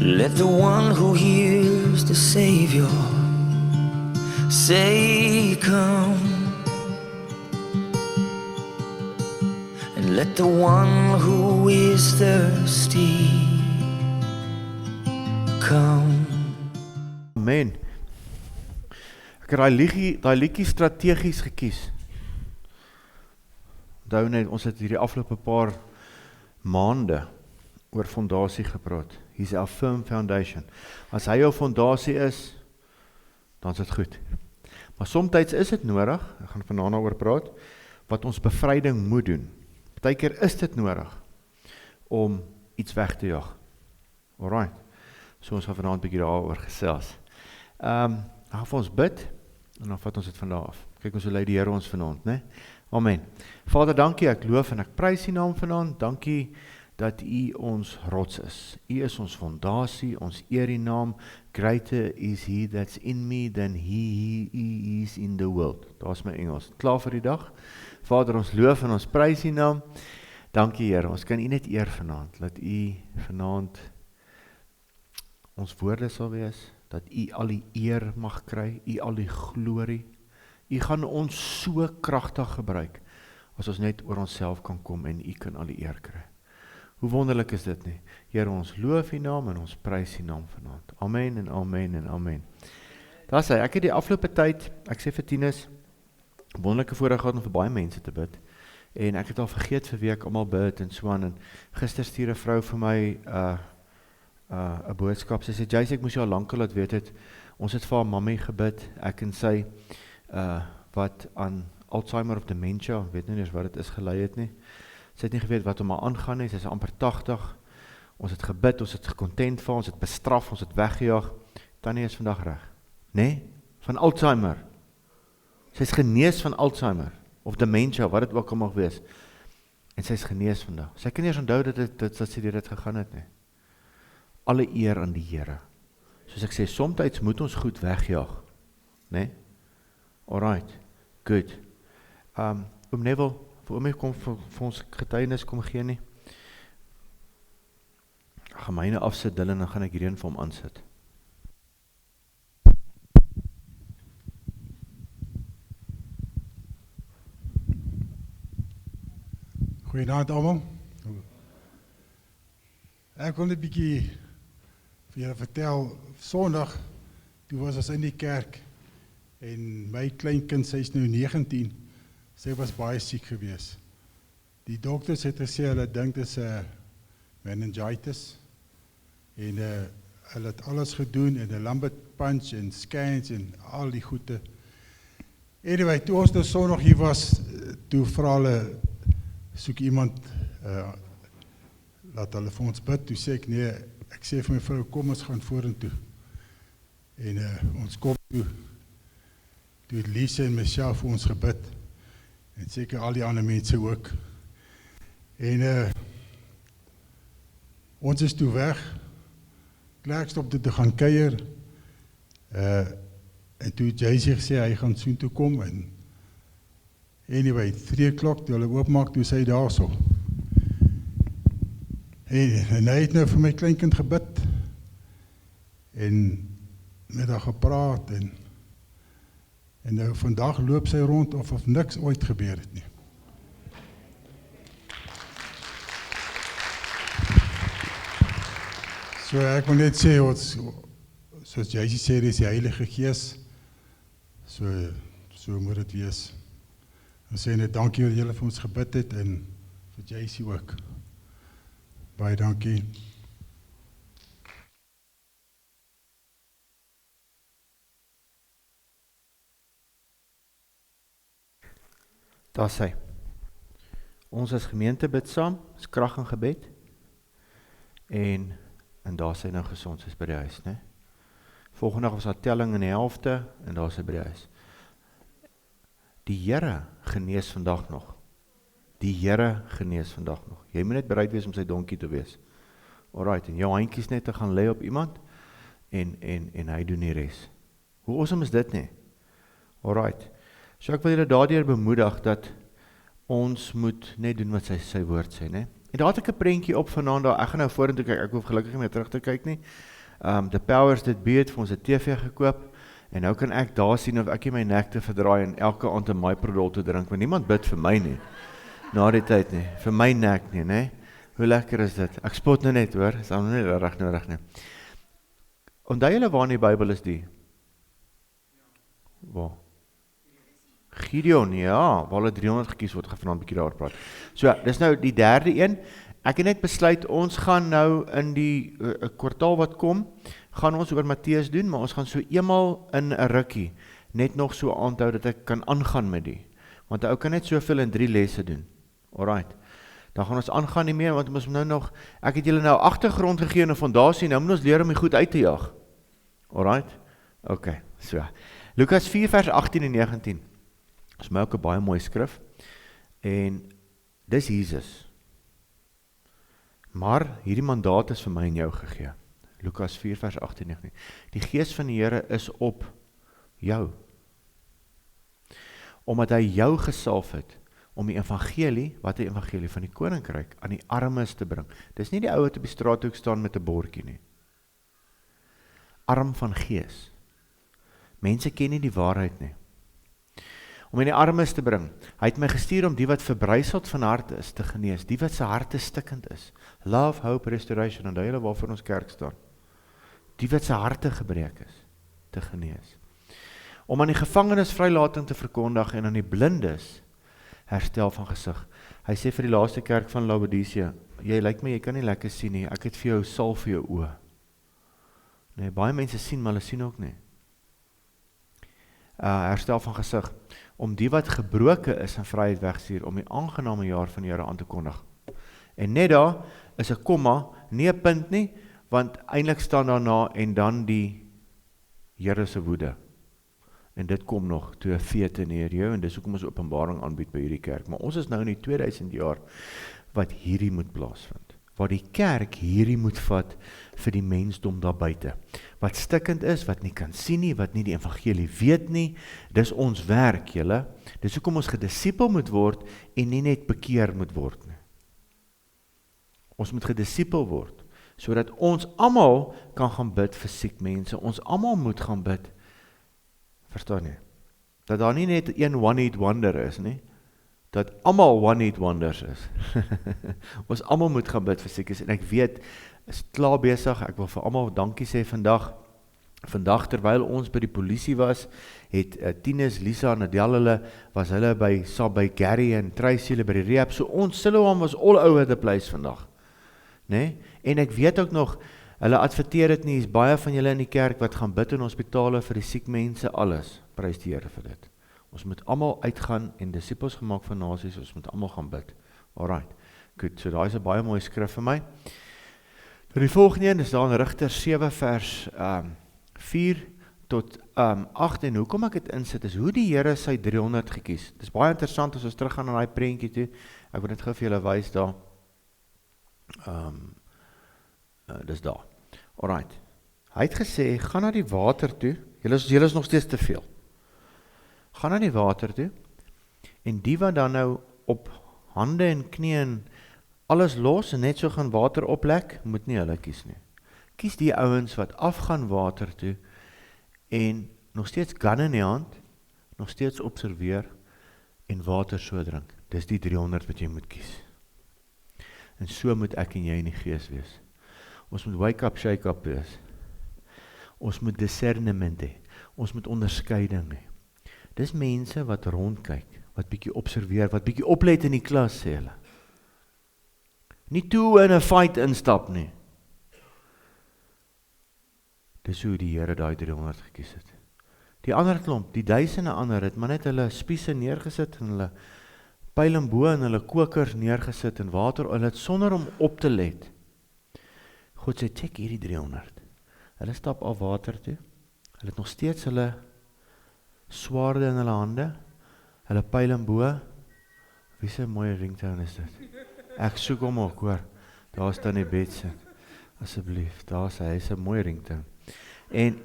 Let the one who hears the Savior say, come. And let the one who is thirsty come. Amen. Ek het daai liedjie strategies gekies. Onthou net, ons het hierdie afgelope paar maande oor fondasie gepraat. He's our firm foundation. As hy jou fondasie is, dan is dit goed. Maar soms is dit nodig, ek gaan vanaand oor praat, wat ons bevryding moet doen. Partykeer is dit nodig om iets weg te jaag. Alright. So ons gaan vanaand 'n bietjie daaroor gesels. Dan gaan vir ons bid en dan vat ons dit van daar af. Kyk ons hoe lei die Here ons vanaand, né? Amen. Vader, dankie, ek loof en ek prys U naam vanaand. Dankie dat U ons rots is. U is ons fondasie, ons eer U naam. Greater is He that's in me than he is in the world. Daar's my Engels. Klaar vir die dag. Vader, ons loof en ons prys U naam. Dankie Here, ons kan U net eer vanaand. Laat U vanaand ons woorde sal wees, dat U al die eer mag kry, U al die glorie. U gaan ons so kragtig gebruik, as ons net oor onsself kan kom en U kan al die eer kry. Hoe wonderlik is dit nie? Here, ons loof U naam en ons prys U naam vanaand. Amen en amen en amen. Daar sê, ek het die afgelope tyd, ek sê vir Tinus, wonderlike voorreg gehad om vir baie mense te bid. En ek het al vergeet vir wie ek almal bid en so aan. En gister stuur 'n vrou vir my 'n boodskap. Sy sê, Jace, ek moes jou al lank laat weet het, ons het vir haar mammie gebid, ek en sy, wat aan Alzheimer of dementia, weet nie eens wat het is, gelei het nie. Sy het nie geweet wat om haar aangaan nie, sy is amper 80, ons het gebid, ons het gecontent vir, ons het bestraf, ons het weggejaag. Tannie is vandag reg, nee, van Alzheimer. Sy is genees van Alzheimer, of dementia, wat het ook al mag wees. En sy is genees vandag. Sy kan nie eens onthou dat sy dit gegaan het nie. Alle eer aan die Here. Soos ek sê, soms moet ons goed wegjaag. Nee? Alright, good. Oom Neville, vir oom kom vir ons getuienis kom gee nie. Ek gaan myne afsit, Dylan, dan gaan ek hierheen vir hom aansit. Goeienaand almal. Ek wil net 'n bietjie vir julle vertel, Sondag, toe was ons in die kerk, en my kleinkind, sy is nou 19, sy was baie siek gewees. Die dokters het gesê, hulle dink dit is meningitis, en hulle het alles gedoen, en 'n Lambert punch, en scans, en al die goede. Anyway, toe ons nou Sondag hier was, toe vra hulle, soek iemand, laat hulle vir ons bid, toe sê ek, nee, ek sê vir my vrou, kom ons gaan vorentoe. En ons kom toe het Lise en Michelle vir ons gebid, en seker al die ander mense ook. En ons is toe weg, Klerk stop toe te gaan kuier, en toe het Jacy gesê, hy gaan soen toe kom, en anyway, 3 o'clock, toe hulle oopmaak, toe sy daar so. En hy het nou vir my kleinkind gebid, en met haar gepraat, en nou vandag loop sy rond of niks ooit gebeur het nie. So ek wil net sê, soos Jacy sê, dis die Heilige Gees, so moet dit wees. Ons sê net dankie dat julle vir ons gebid het, en vir Jacy ook. Baie dankie. Daar sê, ons as gemeente bid saam, is krag en gebed, en daar sê nou gesond is by die huis, né? Volgende dag was daar telling in die helfte, en daar sê by die huis. Die Here genees vandag nog. Die Here genees vandag nog. Jy moet net bereid wees om sy donkie te wees. Alright, en jou handjies net te gaan lê op iemand, en hy doen die res. Hoe awesome is dit nie? Alright, so ek wil julle daardeur bemoedig, dat ons moet net doen wat sy woord sê, né? En daar het ek 'n prentjie op vanaand daar, ek gaan nou vorentoe kyk, ek hoef gelukkig nie meer terug te kyk nie. The Powers That Be het vir ons 'n TV gekoop, en nou kan ek daar sien of ek nie my nek te verdraai en elke aand 'n MyProdol te drink, want niemand bid vir my nie, na die tyd nie, vir my nek nie, né? Hoe lekker is dit? Ek spot nou net, hoor, is dan nie reg nodig nie. Onthou julle waar in die Bybel is die? Waar? Gideon, ja, waar hulle 300 gekies word, gaan vanaand 'n bietjie daaroor praat. So, dis nou die derde een. Ek het net besluit, ons gaan nou in die kwartaal wat kom, gaan ons oor Matteus doen, maar ons gaan so eenmal in 'n rukkie, net nog so aanhou dat ek kan aangaan met die. Want 'n ou kan net soveel in 3 lesse doen. Alright. Dan gaan ons aangaan nie meer, want ons moet nou nog, ek het julle nou agtergrond gegee en 'n fondasie, nou moet ons leer om die goed uit te jaag. Alright? Okay, so. Lukas 4 vers 18 en 19. Dis my ook 'n baie mooi skrif. En dis Jesus. Maar hierdie mandaat is vir my en jou gegee. Lukas 4 vers 18 en 19. Die Gees van die Here is op jou. Omdat hy jou gesalf het om die evangelie, wat die evangelie van die koninkryk, aan die armes te bring. Dis nie die ou wat op die straathoek staan met 'n bordjie nie. Arm van gees. Mense ken nie die waarheid nie. Om in die armes te bring. Hy het my gestuur om die wat verbryseld van harte is te genees, die wat se harte stikkend is. Love, hope, restoration, en julle waarvoor ons kerk staan. Die wat se harte gebreek is, te genees. Om aan die gevangenes vrylating te verkondig en aan die blindes herstel van gesig. Hy sê vir die laaste kerk van Laodicea, jy lyk my, jy kan nie lekker sien nie, ek het vir jou salf vir jou oë. Nee, baie mense sien, maar hulle sien ook nie. Herstel van gesig, om die wat gebroken is in vryheid wegstuur, om die aangename jaar van die Here aan te kondig. En net daar is 'n komma, nie 'n punt nie, want eintlik staan daarna en dan die Here se woede. En dit kom nog toe 'n fete neer jou, en dis hoekom ons openbaring aanbied by hierdie kerk. Maar ons is nou in die 2000 jaar wat hierdie moet plaasvind. Waar die kerk hierdie moet vat vir die mensdom daar buite. Wat stikkend is, wat nie kan sien nie, wat nie die evangelie weet nie, dis ons werk, julle. Dis hoekom ons gedisipel moet word en nie net bekeer moet word nie. Ons moet gedisipel word, sodat ons almal kan gaan bid vir siek mense. Ons almal moet gaan bid. Verstaan jy? Dat daar nie net een one-hit wonder is nie, dat almal one-hit wonders is. Ons almal moet gaan bid vir siekes, en ek weet, is klaar besig, ek wil vir almal dankie sê vandag. Vandag terwyl ons by die polisie was, het Tinus, Lisa en Adele, was hulle by Gary en Tracy hulle by die rehab, so ons Siloam was all over the place vandag. Nee? En ek weet ook nog, hulle adverteer dit nie, is baie van julle in die kerk wat gaan bid in hospitale vir die siek mense, alles, prys die Here vir dit. Ons moet almal uitgaan en disippels gemaak van nasies, ons moet almal gaan bid. Alright, goed, so daar is 'n baie mooi skrif vir my. Die volgende een is daar in Rigters 7 vers 4 tot 8, en hoekom ek dit insit is, hoe die Here sy 300 gekies. Dit is baie interessant as ons teruggaan na die prentjie toe, ek wil dit gou vir julle wys daar. Dis daar. Alright. Hy het gesê, gaan na die water toe, julle is nog steeds te veel. Gaan na die water toe, en die wat dan nou op hande en knieë en alles los, en net so gaan water oplek, moet nie hulle kies nie. Kies die ouens wat afgaan water toe, en nog steeds gun in die hand, nog steeds observeer, en water so drink. Dis die 300 wat jy moet kies. En so moet ek en jy in die gees wees. Ons moet wake up, shake up wees. Ons moet discernment hê. Ons moet onderskeiding hê. Dis mense wat rondkyk, wat bietjie observeer, wat bietjie oplet in die klas, sê hulle. Nie toe in 'n fight instap nie. Dis hoe die Here daai 300 gekies het. Die ander klomp, die duisende ander het maar net hulle spiese neergesit en hulle pyl en bo en hulle kokers neergesit en water, hulle het sonder om op te let. God sê, check hierdie 300. Hulle stap af water toe, hulle het nog steeds hulle swaarde in hulle hande, hulle pyl en bo. Wie se mooie ringtone is dit? Ek soek hom ook, hoor. Daar staan die bedse. Asseblief, daar is hy, is 'n mooi ringtone. En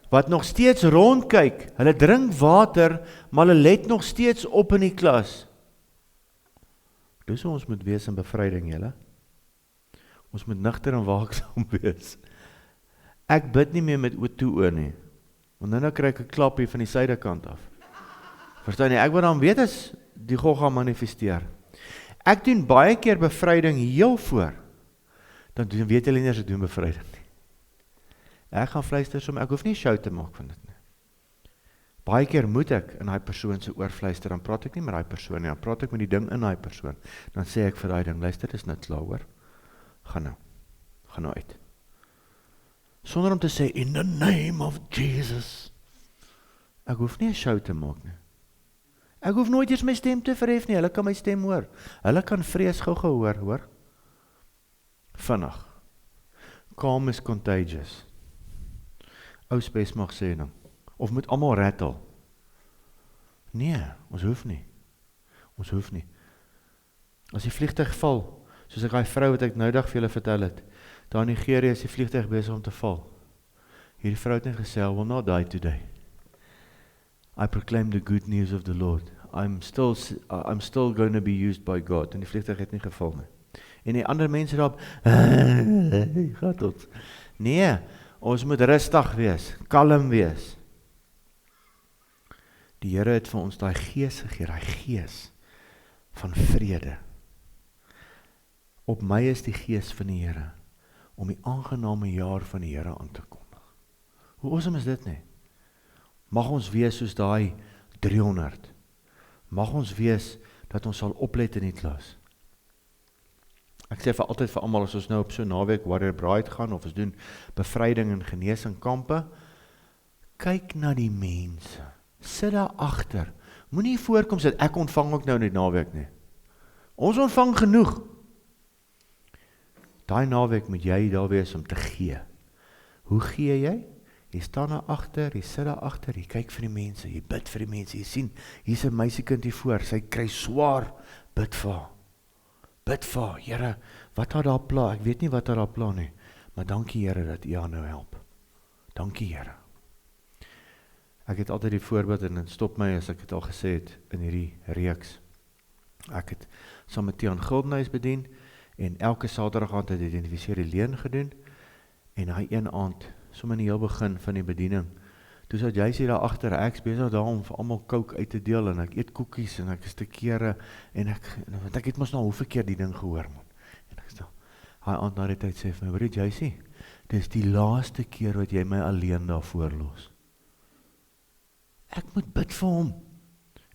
wat nog steeds rondkyk, hulle drink water, maar hulle let nog steeds op in die klas. Dis hoe ons moet wees in bevryding, julle. Ons moet nigter en waaksaam wees. Ek bid nie meer met oor nie, want nou kry ek 'n klap hier van die suidekant af. Verstaan jy, ek wil dan weet as die God gaan manifesteer. Ek doen baie keer bevryding heel voor, dan weet julle nie as ek doen bevryding nie. Ek gaan fluister som, ek hoef nie 'n show te maak van dit nie. Baie keer moet ek in daai persoon se oor fluister, dan praat ek nie met daai persoon nie, dan praat ek met die ding in daai persoon. Dan sê ek vir daai ding, luister, dis nou klaar hoor. Gaan nou uit. Sonder om te sê, in the name of Jesus. Ek hoef nie 'n show te maak nie. Ek hoef nooit eers my stem te verhef nie, hulle kan my stem hoor. Hulle kan vrees gou hoor. Vinnig. Calm is contagious. Ou spes mag sê dan. Of moet almal rattle? Nee, ons hoef nie. As die vliegtuig val, soos ek daai vrou wat ek nou dag vir julle vertel het, daar in Nigeria is die vliegtuig besig om te val. Hierdie vrou het net gesê, I will not die today. I proclaim the good news of the Lord. I'm still going to be used by God. En die vliegtuig het nie geval nie. En die ander mense daarop, gaat tot. Nee, ons moet rustig wees, kalm wees. Die Here het vir ons daai gees gegee, daai gees van vrede. Op my is die gees van die Here, om die aangename jaar van die Here aan te kondig. Hoe awesome is dit nie? Mag ons wees soos daai 300. Mag ons wees dat ons sal oplet in die klas. Ek sê vir altyd vir almal, as ons nou op so 'n naweek Warrior Bride gaan, of ons doen bevryding en genesing kampe, kyk na die mense. Sit daar agter. Moenie voorkom sit, ek ontvang ook nou in die naweek nie. Ons ontvang genoeg. Daai naweek moet jy daar wees om te gee. Hoe gee jy? Jy staan daar agter, jy sit daar agter, jy kyk vir die mense, jy bid vir die mense, jy sien, hier's 'n meisiekind hier voor, sy kry swaar, bid vir haar. Bid vir haar, Here, wat haar daar pla? Ek weet nie wat haar daar pla nie, maar dankie Here dat U haar nou help. Dankie Here. Ek het altyd die voorbeeld, en het stop my as ek het al gesê het, in hierdie reeks. Ek het saam met Tiaan Guldenhuis bedien, en elke Saterdag aand het identifiseer die leen gedoen, en hy een aand, sommer in die heel begin van die bediening, toe sat jy sê daar agter, ek is besig daar om vir almal coke uit te deel, en ek eet koekies, en ek is te kere, want ek het mos nou hoeveel keer die ding gehoor, man. En ek stel, hy aand na die tyd sê vir my, weet jy sê, dis die laaste keer wat jy my alleen daar voorlos. Ek moet bid vir hom,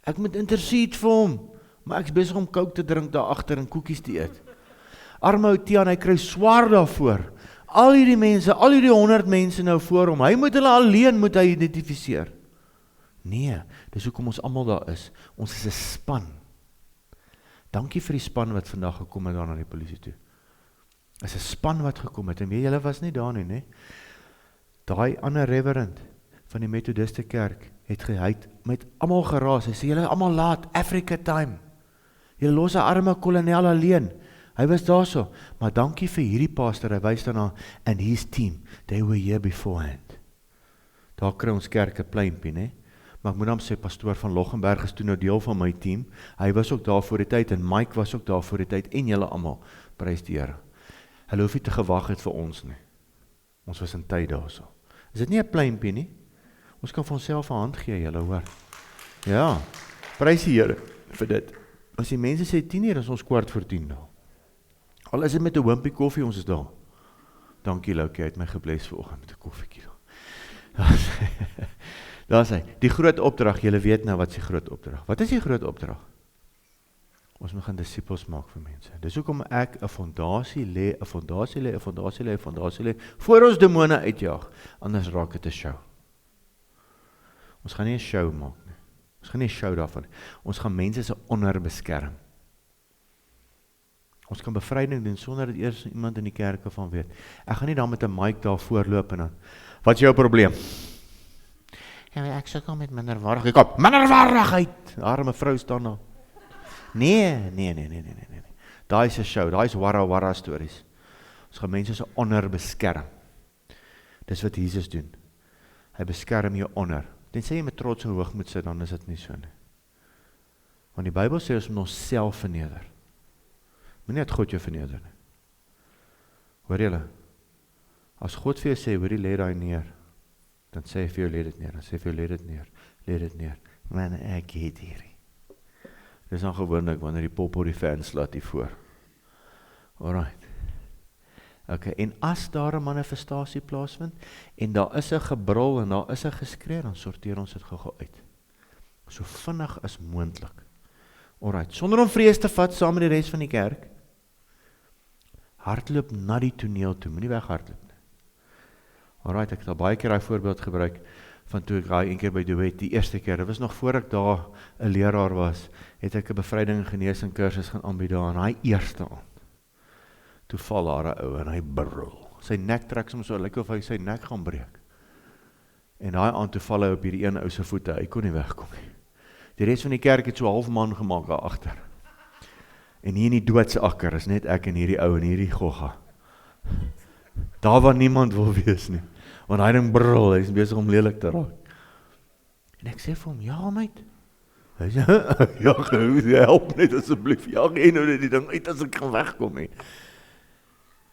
ek moet intercede vir hom, maar ek is besig om coke te drink daar agter en koekies te eet. Arme ou Tiaan, hy kry swaar daarvoor. Al hierdie mense, al hierdie 100 mense nou voor hom, hy moet hulle alleen moet hy identifiseer. Nee, dis hoekom ons almal daar is. Ons is 'n span. Dankie vir die span wat vandag gekom het daar na die polisie toe. Is 'n span wat gekom het, en weet julle was nie daar nie, né? Daai ander reverend van die Methodiste kerk het met almal geraas. Hy sê, julle almal laat, Africa time. Julle los 'n arme kolonel alleen. Hy was daar so, maar dankie vir hierdie pastor, hy wys daarna, and his team, they were here beforehand. Daar kry ons kerk 'n pleintjie, né? Maar ek moet dan sê, pastoor van Loggenberg is toe nou deel van my team, hy was ook daar voor die tyd, en Mike was ook daar voor die tyd, en julle almal, prys die Here. Hulle hoef nie te gewag het vir ons nie. Ons was in tyd daar so. Is dit nie 'n pleintjie nie? Ons kan vir onsself 'n hand gee, julle hoor. Ja, prys die Here vir dit. As die mense sê 10:00, is ons 10:15 daar. Al is dit met 'n wimpie koffie, ons is daar. Dankie Loukie, hy het my gebless vanoggend met 'n koffiekie daar. Daar sê, die groot opdrag, julle weet nou wat is die groot opdrag. Wat is die groot opdrag? Ons moet gaan disippels maak vir mense. Dis hoekom ek 'n fondasie lê, voor ons demone uitjaag, anders raak dit 'n show. Ons gaan nie 'n show maak nie. Ons gaan nie 'n show daarvan nie. Ons gaan mense se onder beskerm. Ons kan bevryding doen sonder dat eers iemand in die kerke van weet. Ek gaan nie dan met 'n mic daar voorloop en dan, wat is jou probleem? Ja, ek sukkel met minderwaardigheid. Kom, minderwaardigheid! Arme vrou staan daar. Nee. Daai is 'n show, daai is warra stories. Ons gaan mense se onder beskerm. Dis wat Jesus doen. Hy beskerm jou onder. Tensy jy met trots en hoogmoed sit, dan is dit nie so nie. Want die Bybel sê ons moet onsself verneder. Moenie dat God jou verneder nie. Hoor julle? As God vir jou sê, hoor jy, lê daai neer, dan sê hy vir jou, lê dit neer, dan sê hy vir jou, lê dit neer. Man, ek het hierdie. Dis dan gewoonlik wanneer die pop op die fans laat hier voor. Alright. Okay, en as daar 'n manifestasie plaasvind, en daar is 'n gebrul, en daar is 'n geskree, dan sorteer ons dit gou uit. So vinnig as moontlik. Alright, sonder om vrees te vat, saam met die res van die kerk, hardloop na die toneel toe, moenie weghardloop nie. Alright, ek het al baie keer daai voorbeeld gebruik, van toe ek daai een keer by Duet, die eerste keer, dit was nog voor ek daar 'n leraar was, het ek 'n bevryding en genesing kursus gaan aanbied daar, en daai eerste aand, toe val daar 'n ou, en hy brul, sy nek trek soms so, lyk of hy sy nek gaan breek, en daai aand toe val hy op hierdie een ou se voete, hy kon nie wegkom nie. Die res van die kerk het so half man gemaak daar agter. En hier in die doodsakker is net ek en hierdie ou en hierdie gogga. Daar waar niemand wil wees nie. Want hy ding brul, hy is besig om lelik te raak. En ek sê vir hom, ja mate. Hy sê, ja, help net asseblief. Ja, gee nou net die ding uit as ek kan wegkom nie.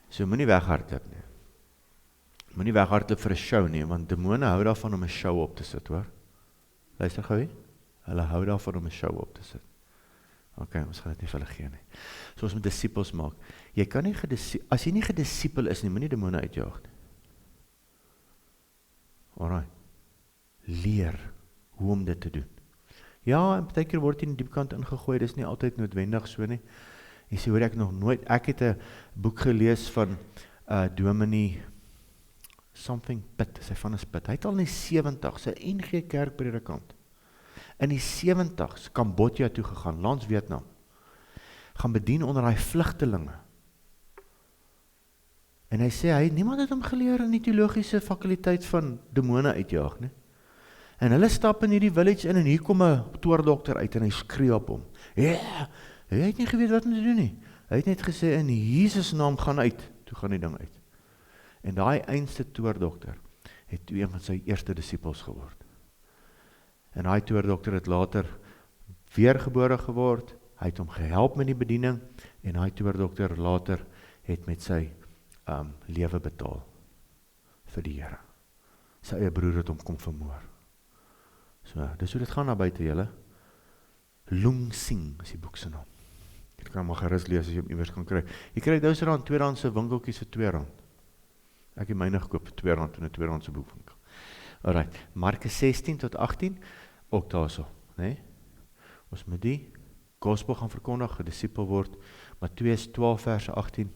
So moenie weghardloop nie. Moenie weghardloop vir 'n show nie, want demone hou daarvan om 'n show op te sit, hoor. Luister gou hier. Hulle hou daarvan om 'n show op te sit. Ok, ons gaan dit nie vir hulle gee nie. So ons moet disippels maak. Jy kan nie as jy nie gedisipel is nie, moenie demone uitjaag nie. Alright. Leer hoe om dit te doen. Ja, en partykeer word jy in die diepkant ingegooi, dis nie altyd noodwendig so nie. Jy sê, hoor ek nog nooit, ek het 'n boek gelees van Dominee something Pitt, sy van 'n Pitt. Hy het al in die 70's 'n NG kerkpredikant. In die 70's Kambodja toe gegaan, langs Vietnam, gaan bedien onder daai vlugtelinge. En hy sê, niemand het hom geleer in die teologiese fakulteit van demone uitjaag, nie? En hulle stap in hierdie village in, en hier kom 'n toordokter uit, en hy skree op hom. Ja, hy het nie geweet wat om te doen nie. Hy het net gesê, in Jesus naam gaan uit, toe gaan die ding uit. En daai einste toordokter, het een van sy eerste disippels geword. En daai toordokter het later weergebore geword, hy het hom gehelp met die bediening, en daai toordokter later het met sy lewe betaal vir die Here. Sy eie broer het hom kom vermoor. So, dis hoe dit gaan na buite julle. Lung Sing is die boek se naam. Jy kan maar gerus lees as jy hom iewers kan kry. Jy kry R1000 tweedehandse winkeltjies vir R2. Ek het myne gekoop vir R2 in 'n tweedehandse boekwinkel. Alright, Markus 16 tot 18, ook daarso, né? Ons moet die gospel gaan verkondig, gedisipel word. Matteus 12 vers 18.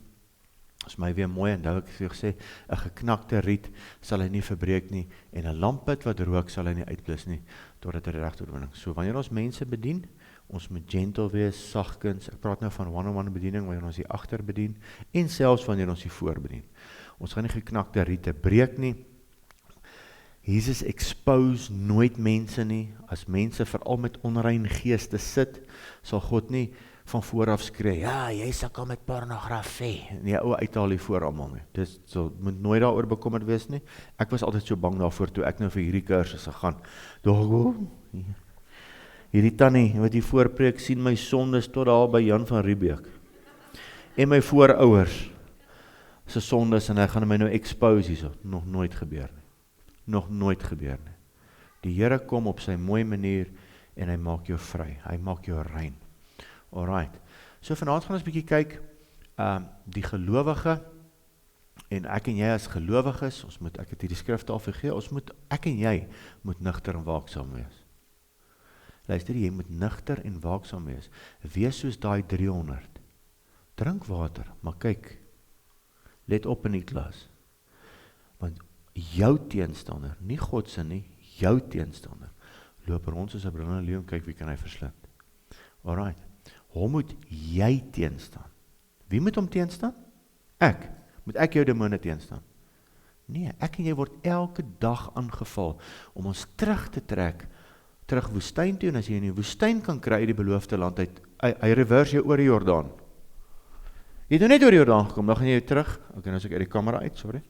Is my weer mooi, en ek het gesê, 'n geknakte riet sal hy nie verbreek nie, en 'n lampet wat rook sal hy nie uitblus nie, totdat hy regte oorwinning. So wanneer ons mense bedien, ons moet gentle wees, sagkens. Ek praat nou van one-on-one bediening, wanneer ons die agter bedien, en selfs wanneer ons die voor bedien. Ons gaan nie geknakte riete breek nie. Jesus expose nooit mense nie. As mense veral met onrein geeste sit, sal God nie van vooraf skree, ja, jy sukkel met pornografie, en jy ou uithaal hier voor almal nie. Dis so, moet nooit daaroor bekommerd wees nie. Ek was altyd so bang daarvoor toe ek nou vir hierdie kursusse gaan. Hierdie tannie wat hier voorpreek, sien my sondes tot daar by Jan van Riebeeck. En my voorouers se sondes, en hy gaan my nou expose hierso. Nog nooit gebeur nie. Nog nooit gebeur nie. Die Here kom op sy mooi manier, en hy maak jou vry. Hy maak jou rein. Alright, so vanaand gaan ons 'n bietjie kyk, die gelowige, en ek en jy as gelowiges, ek het hierdie skrifte al gegee, ek en jy moet nugter en waaksaam wees. Luister, jy moet nugter en waaksaam wees. Wees soos daai 300. Drink water, maar kyk, let op in die klas. Want jou teenstander, nie God se nie, jou teenstander, loop rond soos 'n brullende leeu en kyk wie kan hy verslind. Alright. Hom moet jy teenstaan. Wie moet hom teenstaan? Ek. Moet ek jou demone teenstaan? Nee, ek en jy word elke dag aangeval om ons terug te trek, terug woestyn toe, en as jy in die woestyn kan kry die beloofde land uit, hy reverse jou oor die Jordaan. Jy het nou net oor die Jordaan gekom, dan gaan jy terug, ok, nou is ek uit die kamera uit, sorry.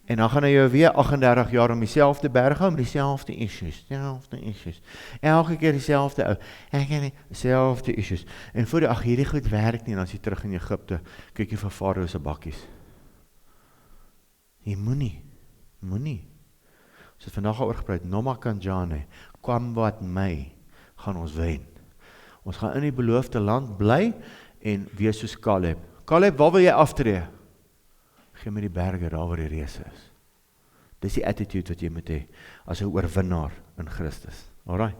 En dan gaan hy jou weer 38 jaar om dieselfde berg hou, met dieselfde issues. Elke keer dieselfde ou. Dieselfde issues. En voor die, ag, hierdie goed werk nie, en as jy terug in Egipte, kyk jy vir Farao se bakkies. Jy moenie. Ons het vandag al oor gepraat, Noma Kanjane, kwam wat my, gaan ons wen. Ons gaan in die beloofde land bly, en wees soos Caleb. Caleb, waar wil jy aftree? Gee my die berge daar waar die reëse is. Dis die attitude wat jy moet hê, as 'n oorwinnaar in Christus. Alright,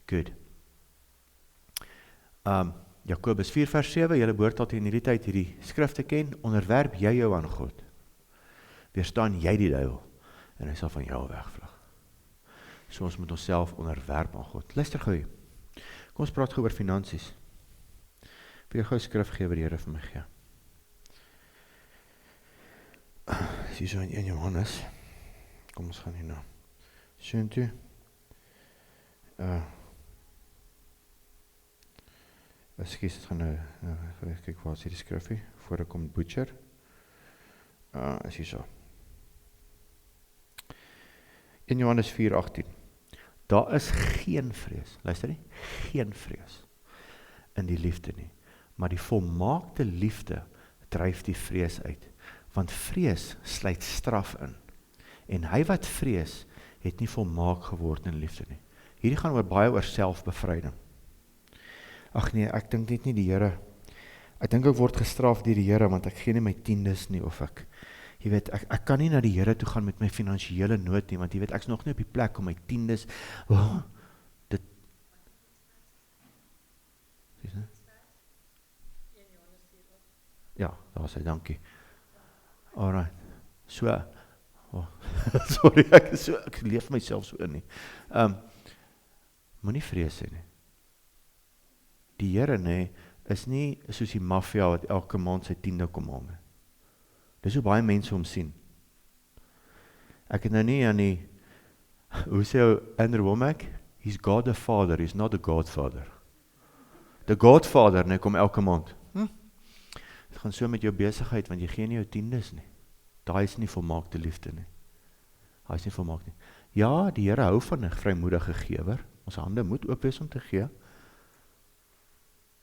good. Jakobus 4 vers 7, julle behoort al in hierdie tyd hierdie skrifte ken, onderwerp jy jou aan God. Weerstaan jy die duiwel, en hy sal van jou wegvlug. So ons moet onsself onderwerp aan God. Luister gou hier. Kom ons praat gou oor finansies. Wil jy gou skrif gee wat die Here vir my gee? Is hier so in 1 Johannes. Kom ons gaan hier nou. Sien toe. Ekskuus, dit gaan nou, kyk waar is hierdie skrifie, voor ek kom butcher. Is hier so. 1 Johannes 4:18. Daar is geen vrees, luister nie, geen vrees in die liefde nie, maar die volmaakte liefde dryf die vrees uit, want vrees sluit straf in, en hy wat vrees, het nie volmaak geword in liefde nie. Hierdie gaan baie oor selfbevryding. Ag nee, ek dink net nie die Here, ek dink ek word gestraf deur die Here, want ek gee nie my tiendes nie, of ek weet, ek kan nie na die Here toe gaan met my finansiële nood nie, want jy weet, ek is nog nie op die plek om my tiendes, dit, ja, daar sê, dankie. Alright, so, sorry, ek leef myself so in nie. Moenie vrees hê nie. Die Here nie, is nie soos die maffia wat elke maand sy tiende kom haal nie. Dis hoe baie mense hom sien. Ek het nou nie aan die, hoe sê Andrew Womack? He's God the Father, he's not the Godfather. The Godfather, nee, kom elke maand. Het gaan so met jou besigheid, want jy gee nie jou tiendes nie. Daai is nie volmaakte liefde nie. Daai is nie volmaak nie. Ja, die Here hou van 'n vrymoedige gewer. Ons hande moet oop wees om te gee.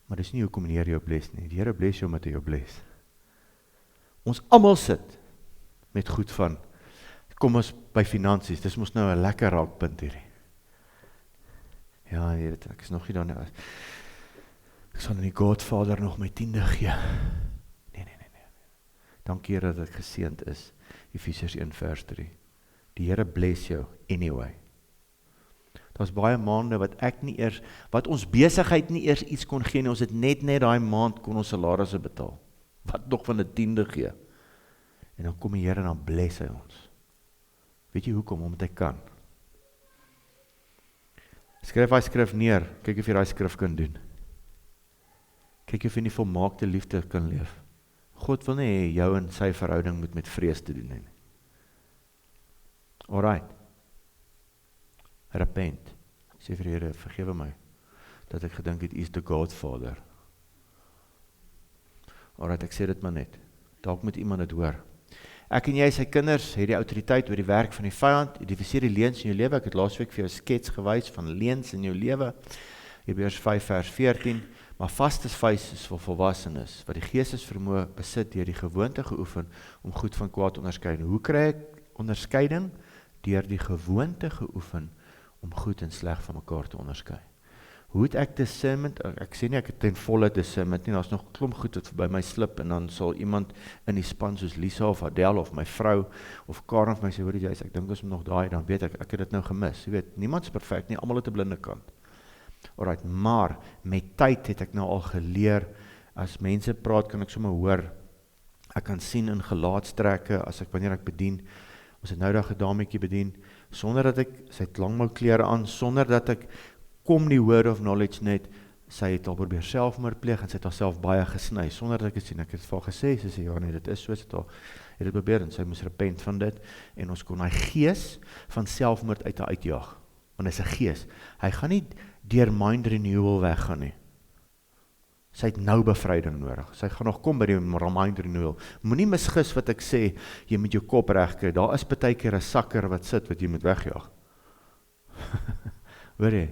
Maar dis nie hoekom die Here jou bless nie. Die Here bless jou omdat hy jou bless. Ons almal sit met goed van, kom ons by finansies, dis mos nou 'n lekker raakpunt hierdie. Ja, ek is nog nie daar nie. Ek sal in die Godvader nog my tiende gee. Nee. Dankie Here dat ek geseënd is. Efesiërs 1 vers 3. Die Here bless jou anyway. Daar's baie maande wat ons besigheid nie eers iets kon gee nie, ons het net daai maand kon ons salarisse betaal. Wat nog van 'n tiende gee. En dan kom die Here en dan bless hy ons. Weet jy hoekom? Omdat hy kan. Skryf hy skrif neer, kyk of jy daai skrif kan doen. Kyk of jy nie volmaakte liefde kan leef. God wil nie hê jou en sy verhouding moet met vrees te doen nie. Alright. Repent. Sê vir die Here, vergewe my, dat ek gedink het, is the Godfather. Alright, ek sê dit maar net. Dalk moet iemand dit hoor. Ek en jy, sy kinders, het die autoriteit oor die werk van die vyand, identifiseer die leuns in jou lewe. Ek het laasweek vir jou skets gewys van leuns in jou lewe. Hebreërs 5 vers 14, maar vaste wys is vir volwassenes, wat die geestesvermoë besit deur die gewoonte geoefen om goed van kwaad te onderskei. Hoe kry ek onderskeiding? Deur die gewoonte geoefen om goed en sleg van mekaar te onderskei. Hoe het ek discernment? Ek sê nie ek het ten volle discernment nie, daar's nog 'n klomp goed wat by my slip en dan sal iemand in die span soos Lisa of Adele of my vrou of Karen vir my sê, hoor jy, ek dink ons moet nog daai, dan weet ek het dit nou gemis. Jy weet, niemand's perfek nie, almal het 'n blinde kant. Alright, maar met tyd het ek nou al geleer, as mense praat kan ek sommer hoor, ek kan sien in gelaatstrekke, wanneer ek bedien, ons het nou daag 'n dametjie bedien, sonder dat sy het langmou klere aan, sonder dat ek kom die word of knowledge net, sy het al probeer selfmoord pleeg, en sy het haarself baie gesny, sonder dat ek het sien, ek het vir haar gesê, sy sê, ja nee, dit is so, sy het dit probeer, en sy moes repent van dit, en ons kon hy gees van selfmoord uit haar uitjaag, want hy is 'n gees, hy gaan nie deur mind renewal weggaan nie, Sy het nou bevryding nodig. Sy gaan nog kom by die reminder renewal. Moenie misgis wat ek sê, jy moet jou kop reg kry. Daar is partykeer 'n sakker wat sit wat jy moet wegjaag. Hoor jy?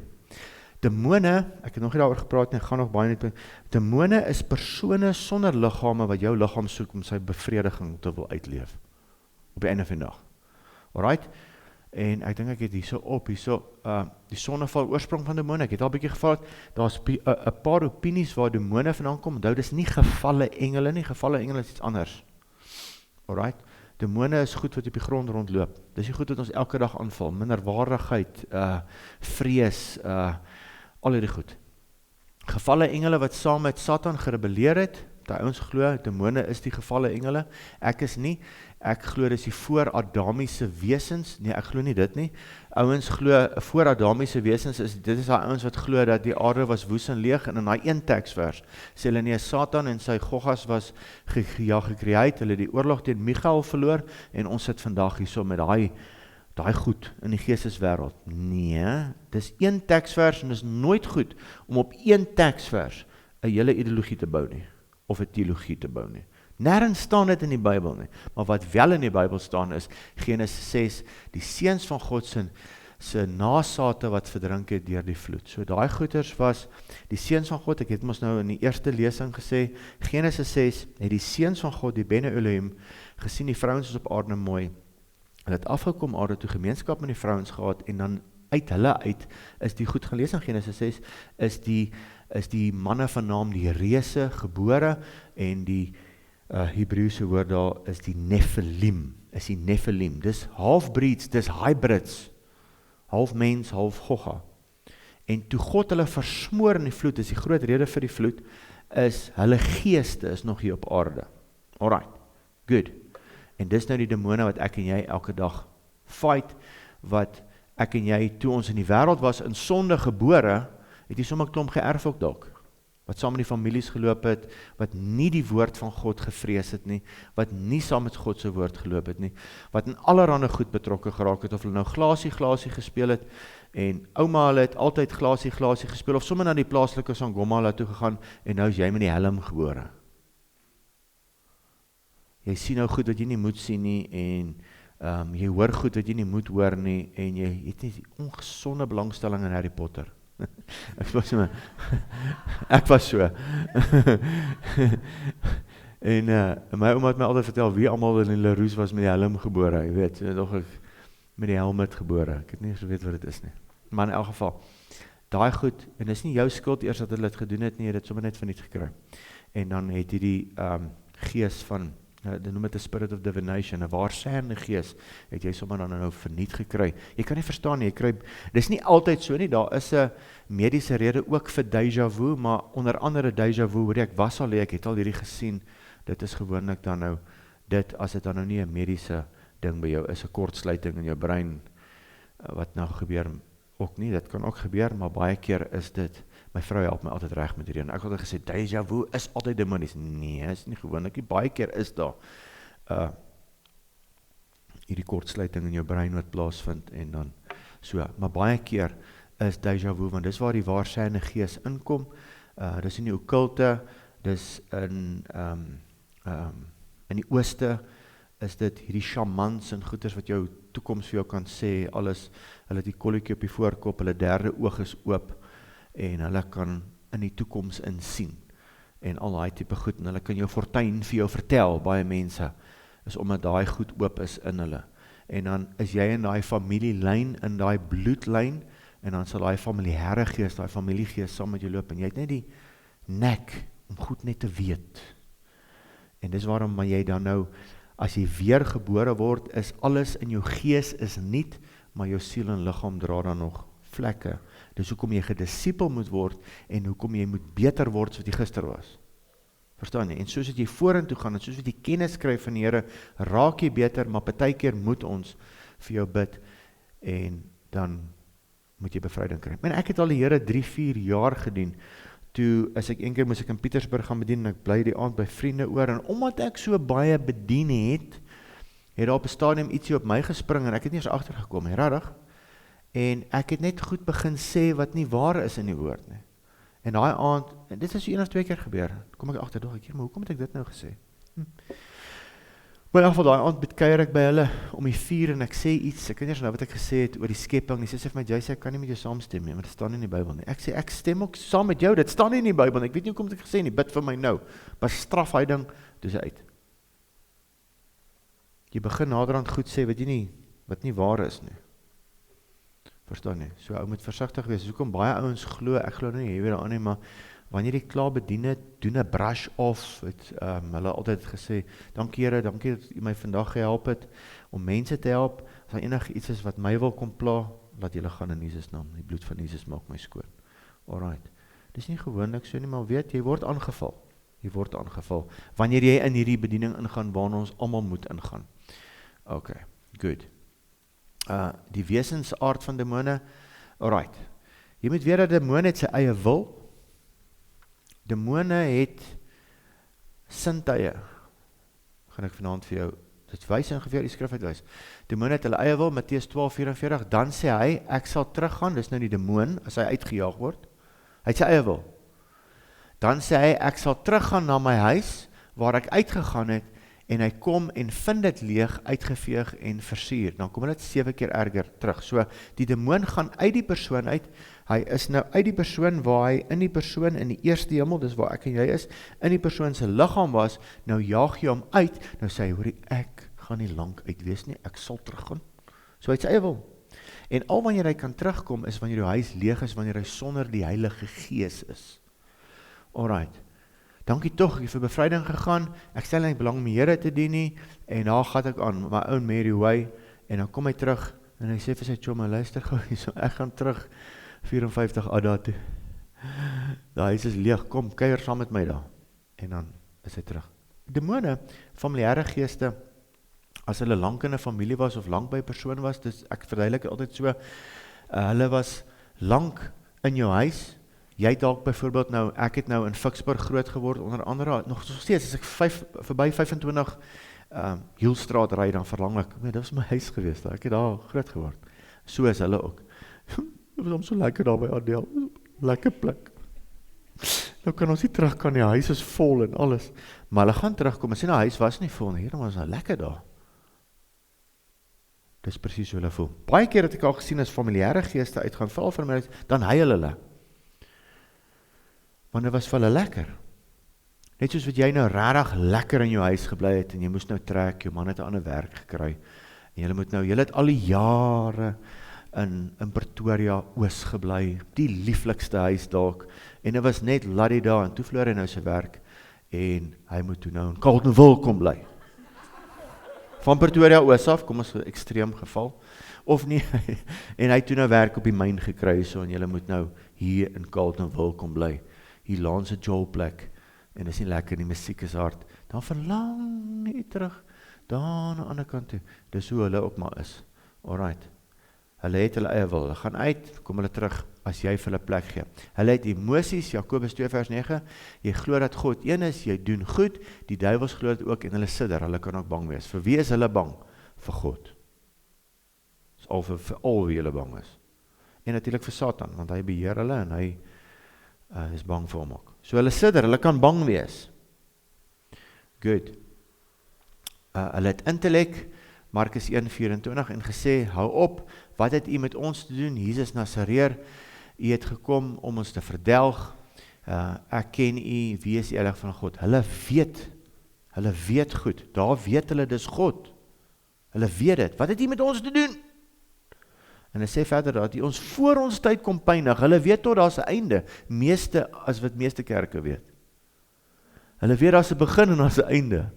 Demone, ek het nog nie daaroor gepraat nie, ek gaan nog baie net. Demone is persone sonder liggame wat jou liggaam soek om sy bevrediging te wil uitleef. Op die einde van die dag. Alright? En ek dink ek het die sonneval oorsprong van demone, ek het al 'n bietjie gevat, daar's 'n paar opinies waar demone vandaan kom, onthou, dis nie gevalle engele nie, gevalle engele is iets anders. Alright? Demone is goed wat op die grond rondloop, dis die goed wat ons elke dag aanval, minderwaardigheid, vrees, al hierdie goed. Gevalle engele wat saam met Satan gerebelleer het, die ouens glo, demone is die gevalle engele, ek is nie, ek glo dis die voor-Adamiese wesens, nee ek glo nie dit nie, ouens glo, voor-Adamiese wesens, dit is die ouens wat glo dat die aarde was woes en leeg, en in die een teksvers, sê hulle nie, Satan en sy goggas was gecreate, hulle die oorlog teen Michael verloor, en ons sit vandag hier so met daai goed in die geesteswêreld. Nee, dis een teksvers, en dis nooit goed, om op een teksvers, 'n hele ideologie te bou nie, of 'n teologie te bou nie. Nêrens staan dit in die Bybel nie, maar wat wel in die Bybel staan is, Genesis 6, die seuns van God se nasate wat verdrink het deur die vloed. So daai goeters was, die seuns van God, ek het mos nou in die eerste lesing gesê, Genesis 6, het die seuns van God, die Bene Elohim, gesien die vrouens is op aarde mooi, hulle het afgekom aarde toe, gemeenskap met die vrouens gehad, en dan uit hulle uit, is die goed gelees in Genesis 6, is die manne van naam die reëse gebore, en die Hebreëse woord daar is die Nephilim, dis halfbreeds, dis hybrids, half mens, half gogga, en toe God hulle versmoor in die vloed, is die groot rede vir die vloed, is hulle geeste is nog hier op aarde. Alright, good, en dis nou die demone wat ek en jy elke dag fight, wat ek en jy, toe ons in die wêreld was, in sonde gebore, het jy sommer klomp geërf ook dalk, wat saam met die families geloop het, wat nie die woord van God gevrees het nie, wat nie saam met God se woord geloop het nie, wat in allerhande goed betrokke geraak het, of hulle nou glasie gespeel het, en ouma hulle het altyd glasie gespeel, of sommer na die plaaslike Sangoma hulle toe gegaan, en nou is jy met die helm gebore. Jy sien nou goed wat jy nie moet sien nie, en jy hoor goed wat jy nie moet hoor nie, en jy het nie die ongesonde belangstelling in Harry Potter. Ek was so. En my ouma het my altyd vertel wie almal in Leroux was met die helm gebore, jy weet, nog ek met die helmet gebore. Ek het nie so weet wat dit is nie. Maar in elk geval, daai goed, en dis nie jou skuld eers dat hulle dit gedoen het nie, jy het dit sommer net van iets gekry. En dan het jy die gees van, dit noem het 'n spirit of divination, 'n waarsêende gees, het jy sommer dan nou verniet gekry. Jy kan nie verstaan nie, jy kry, dis nie altyd so nie, daar is 'n mediese rede ook vir déjà vu, maar onder andere déjà vu, hoor ek was al, ek het al hierdie gesien, dit is gewoonlik dan nou, as dit dan nou nie 'n mediese ding by jou is, 'n kortsluiting in jou brein, wat nou gebeur ook nie, dit kan ook gebeur, maar baie keer is dit, my vrou help my altyd reg met hierdie, en ek het altyd gesê, déjà vu is altyd demonies, nee, is nie gewoonlik nie, baie keer is daar, hierdie kortsluiting in jou brein wat plaasvind, en dan so, maar baie keer is déjà vu, want dis waar die waarsêende gees inkom, dis in die okkulte, dis in die ooste, is dit hierdie shamans en goeters wat jou toekoms vir jou kan sê, alles, hulle het die kolletjie op die voorkop, hulle derde oog is oop, en hulle kan in die toekoms insien, en al die type goed, en hulle kan jou fortuin vir jou vertel, baie mense, is omdat daai goed oop is in hulle, en dan is jy in daai familielyn, in daai bloedlyn, en dan sal daai familiêre gees, daai familiegees saam met jou loop, en jy het net die nek, om goed net te weet, en dis waarom jy dan nou, as jy weer gebore word, is alles in jou gees is niet, maar jou siel en liggaam dra dan nog vlekke. Dis hoekom jy gedisipel moet word, en hoekom jy moet beter word soos wat jy gister was. Verstaan jy? En soos wat jy vorentoe gaan, en soos wat jy kennis kry van die Here, raak jy beter, maar partykeer moet ons vir jou bid, en dan moet jy bevryding kry. Maar ek het al die Here 3-4 jaar gedien, toe as ek een keer moes ek in Pietersburg gaan bedien, en ek bly die aand by vriende oor, en omdat ek so baie bedien het daar op 'n stadium ietsie op my gespring, en ek het nie eens agtergekom, regtig, en ek het net goed begin sê wat nie waar is in die woord nie, En daai aand, en dit is so 1 of 2 keer gebeur, kom ek agter, maar hoekom het ek dit nou gesê? Maar in geval daai aand kuier ek by hulle om die 4 en ek sê iets, ek weet nie eens nou wat ek gesê het oor die skepping, die sê vir my, Jace, ek kan nie met jou saamstem nie, maar dit staan nie in die Bybel nie. Ek sê, ek stem ook saam met jou, dit staan nie in die Bybel nie, ek weet nie hoekom het ek gesê nie, bid vir my nou, maar straf hy ding, toe sy uit. Jy begin naderhand goed sê, wat nie waar is nie. Verstaan nie, so ou moet versigtig wees, hoekom baie ouens glo, ek glo nie, jy weet daaraan nie, maar wanneer jy klaar bedien het, doen 'n brush off, hulle altyd gesê, dankie Here, dankie dat jy my vandag gehelp het, om mense te help, as daar enige iets is wat my wil kom pla, laat julle gaan in Jesus naam, die bloed van Jesus maak my skoon. Alright, dis nie gewoonlik so nie, maar weet, jy word aangeval, wanneer jy in hierdie bediening ingaan, waarna ons almal moet ingaan. Okay, good. Die wesensaard van demone, alright, jy moet weet dat demone het sy eie wil, demone het sintuie, gaan ek vanaand vir jou, dit wys ongeveer die skrif uitwys, demone het hulle eie wil, Matteus 12:44, dan sê hy, ek sal teruggaan, dis nou die demoon, as hy uitgejaag word, hy het sy eie wil, dan sê hy, ek sal teruggaan na my huis, waar ek uitgegaan het, en hy kom en vind dit leeg, uitgeveeg en versuur, dan kom dit 7 keer erger terug, so die demoon gaan uit die persoon uit, hy is nou uit die persoon waar hy in die persoon in die eerste hemel, dis waar ek en jy is, in die persoon se liggaam was, nou jaag jy hom uit, nou sê hy, hoorie, ek gaan nie lank uit wees nie, ek sal teruggaan, so hy het sy eie wil, en al wanneer hy kan terugkom, is wanneer jou huis leeg is, wanneer hy sonder die Heilige Gees is. Alright, dankie tog, ek het vir bevryding gegaan, ek stel nie belang om die Here te dien nie, en daar gaat ek aan, my own Mary Way, en dan kom hy terug, en hy sê vir sy choma, luister gou, so ek gaan terug, 54 Ada toe, die huis is leeg, kom, kuier saam met my daar, en dan is hy terug. Demone, familiêre geeste, as hulle lank in 'n familie was, of lank by 'n persoon was, dus ek verduidelik altyd so, hulle was lank in jou huis, jy dalk byvoorbeeld nou, ek het nou in Ficksburg groot geword, onder andere, nog steeds, as ek verby 25 Hielstraat ry, dan verlang ek, dit was my huis geweest, ek het daar groot geword, so is hulle ook, dit was om so lekker daar by Adel, lekker plek, nou kan ons nie terug kan, die huis is vol en alles, maar hulle gaan terugkom, en sê, nou huis was nie vol nie, hier was nou lekker daar, dis presies hoe hulle voel, baie keer het ek al gesien as familiêre geeste uitgaan, veral vir my, dan huil hulle, want dit was vir hulle lekker. Net soos wat jy nou rarig lekker in jou huis gebly het, en jy moes nou trek, jou man het 'n ander werk gekry, en jy het al die jare in Pretoria Oos gebly, die lieflikste huis dalk, en dit was net laddie daar, en toe verloor hy nou sy werk, en hy moet toe nou in Carletonville kom bly. Van Pretoria Oos af, kom ons so ekstreem geval, of nie, en hy toe nou werk op die myn gekry, so, en jy moet nou hier in Carletonville kom bly, hier langs 'n jolplek, en is nie lekker, die musiek is hard, dan verlang nie terug, daar aan die ander kant toe, dis hoe hulle ook maar is, alright, hulle het hulle eie wil, hulle gaan uit, kom hulle terug, as jy vir hulle plek gee, hulle het emosies, Jakobus 2 vers 9, jy glo dat God een is, jy doen goed, die duivels glo dit ook, en hulle sidder, hulle kan ook bang wees, vir wie is hulle bang? Vir God, is al vir al wie hulle bang is, en natuurlik vir Satan, want hy beheer hulle, en hy is bang vir hom ook. So hulle sidder, hulle kan bang wees. Good. Hulle het intellek, Markus 1:24, en gesê, hou op, wat het u met ons te doen, Jesus Nasareer, u het gekom om ons te verdelg, ek ken u, wie is die heilig van God? Hulle weet goed, daar weet hulle dis God. Hulle weet dit, wat het u met ons te doen? En hy sê verder dat hy ons voor ons tyd kom pynig, hulle weet tot daar is 'n einde, meeste as wat meeste kerke weet. Hulle weet daar is 'n begin en daar is 'n einde.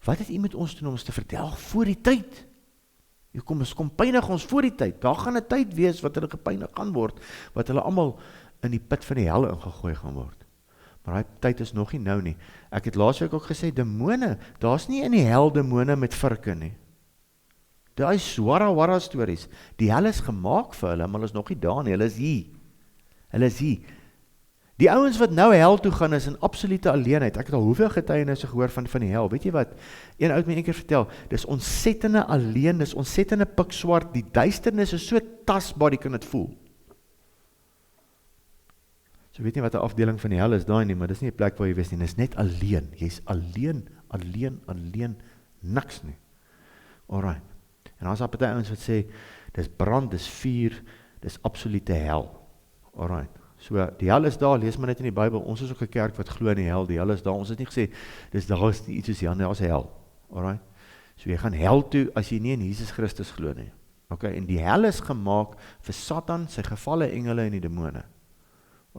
Wat het u met ons doen om ons te verdelg voor die tyd? Ons kom pynig ons voor die tyd, daar gaan 'n tyd wees wat hulle gepynig gaan word, wat hulle almal in die put van die hel ingegooi gaan word. Maar die tyd is nog nie nou nie. Ek het laasweek ook gesê, demone, daar's nie in die hel demone met virke nie. Daar is swarra stories, die hel is gemaak vir hulle, maar hulle is nog nie daar nie, hulle is hier. Die ouens wat nou hel toe gaan is in absolute alleenheid, ek het al hoeveel getuienisse gehoor van die hel, weet jy wat, een oud my een keer vertel, dis ontsettende alleen, dis ontsettende pikswart, die duisternis is so tasbaar, die kan het voel. So weet nie wat 'n afdeling van die hel is daai nie, maar dis nie 'n plek waar jy wees nie, dis net alleen. Jy's alleen, niks nie. Alright. En dan is daar party ouens wat sê, dis brand, dis vuur, dis absolute hel. Alright. So, die hel is daar, lees maar net in die Bybel, ons is ook 'n kerk wat glo in die hel, die hel is daar, ons het nie gesê, daar is iets soos hier, daar is hel. Alright. So jy gaan hel toe, as jy nie in Jesus Christus glo nie. Okay, en die hel is gemaak vir Satan, sy gevalle engele en die demone.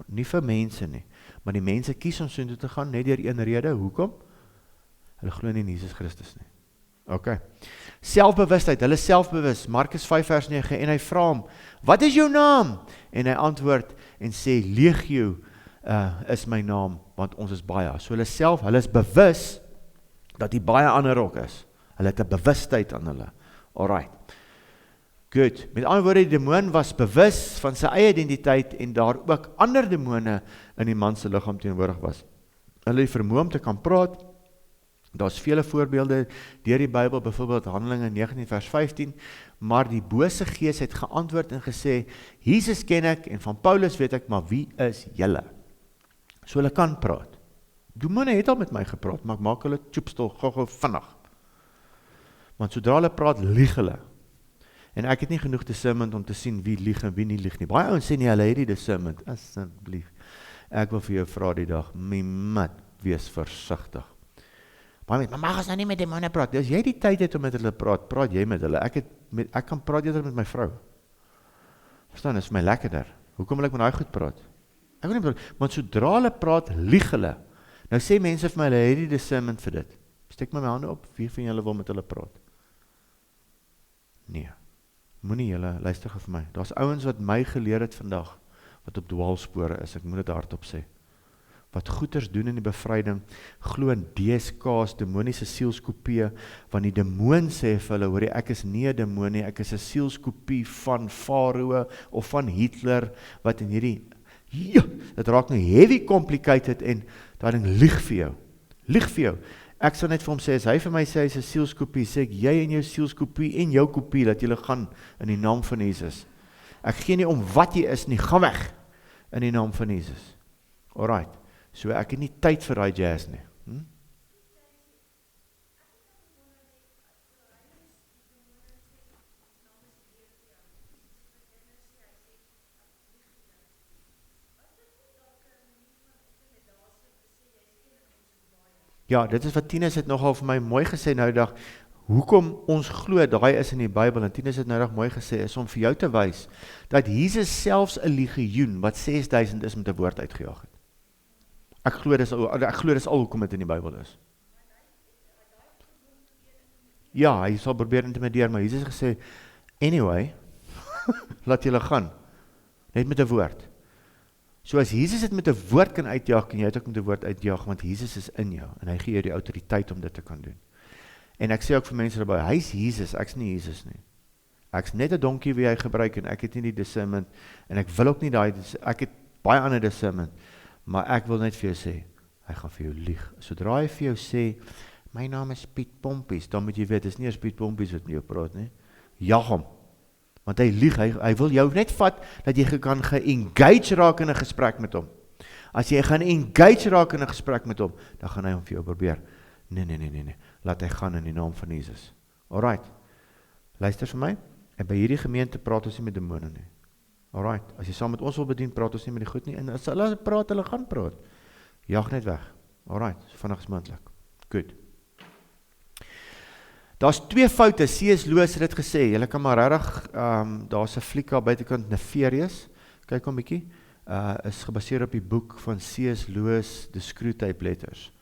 Nie vir mense nie, maar die mense kies om soontoe te gaan, net deur een rede, hoekom? Hulle glo nie in Jesus Christus nie. Okay. Selfbewustheid, hulle is selfbewus, Markus 5 vers 9, en hy vra hom, wat is jou naam? En hy antwoord en sê, Legio is my naam, want ons is baie. So hulle is bewus, dat die baie ander ook is. Hulle het 'n bewustheid aan hulle. Alright. Goed. Met ander woorde, die demoon was bewus van sy eie identiteit en daar ook ander demone in die man se liggaam teenwoordig was. Hulle het vermoë om te kan praat. Daar's vele voorbeelde deur die Bybel, byvoorbeeld Handelinge 19 vers 15, maar die bose gees het geantwoord en gesê, Jesus ken ek en van Paulus weet ek, maar wie is julle? So hulle kan praat. Demone het al met my gepraat, maar ek maak hulle tjoepstil, gou vinnig. Want sodra hulle praat, lieg hulle. En ek het nie genoeg discernment om te sien wie lieg en wie nie lieg nie. Baie ouens sê nie, hulle het die discernment. Asseblief. Ek wil vir jou vra die dag, my wees versigtig. Baie mense, maar mag ons nou nie met demone praat? As jy die tyd het om met hulle praat, praat jy met hulle. Ek kan praat eerder met my vrou. Verstaan, dit is vir my lekkerder. Hoekom wil ek met daai goed praat? Ek wil nie praat, want sodra hulle praat, lieg hulle. Nou sê mense vir my, hulle het die discernment vir dit. Steek my hande op, wie van julle wil met hulle praat? Nee. Moenie julle, luister vir my. Daar's ouens wat my geleer het vandag, wat op dwaalspore is, ek moet dit hardop sê. Wat goeters doen in die bevryding, glo in DSK's, demoniese sielskopie, want die demoon sê vir hulle, hoor ek is nie 'n demoon nie, ek is 'n sielskopie van Farao of van Hitler, wat in hierdie, dit raak nou heavy complicated en daai ding lieg vir jou. Lieg vir jou. Ek sal net vir hom sê, as hy vir my sê, hy is 'n sielskopie, sê ek, jy en jou sielskopie en jou kopie, dat julle gaan in die naam van Jesus. Ek gee nie om wat jy is nie, gaan weg in die naam van Jesus. Alright, so ek het nie tyd vir daai jazz nie. Ja, dit is wat Tinus het nogal vir my mooi gesê nou die dag, hoekom ons glo daai is in die Bybel, en Tinus het nou die dag mooi gesê, is om vir jou te wys, dat Jesus selfs 'n legioen, wat 6000 is met 'n woord uitgejaag het. Ek glo dis al hoekom dit in die Bybel is. Ja, hy sal probeer intimideer, maar Jesus het gesê, anyway, laat julle gaan, net met 'n woord. So as Jesus het met 'n woord kan uitjaag, kan jy het ook met 'n woord uitjaag, want Jesus is in jou, en hy gee jou die autoriteit om dit te kan doen. En ek sê ook vir mense daarby, hy is Jesus, ek is nie Jesus nie. Ek is net 'n donkie wie hy gebruik, en ek het nie die discernment, en ek wil ook nie daai, ek het baie ander discernment, maar ek wil net vir jou sê, hy gaan vir jou lieg. Sodra hy vir jou sê, my naam is Piet Pompies, dan moet jy weet, is nie eens Piet Pompies wat met jou praat nie. Jag hom. Want hy lieg, hy wil jou net vat, dat jy kan ge-engage raak in 'n gesprek met hom. As jy gaan engage raak in 'n gesprek met hom, dan gaan hy hom vir jou probeer. Nee, laat hy gaan in die naam van Jesus. Alright, luister vir my, en by hierdie gemeente praat ons nie met demone nie. Alright, as jy saam met ons wil bedien, praat ons nie met die goed nie, en as hulle praat, hulle gaan praat. Jag net weg. Alright, so vinnig as moontlik. Goed. Daar's 2 foute, C.S. Lewis het dit gesê, julle kan maar regtig, daar's 'n fliek daar buitekant Nefarious, kyk hom bietjie, is gebaseer op die boek van C.S. Lewis, The Screwtape Letters.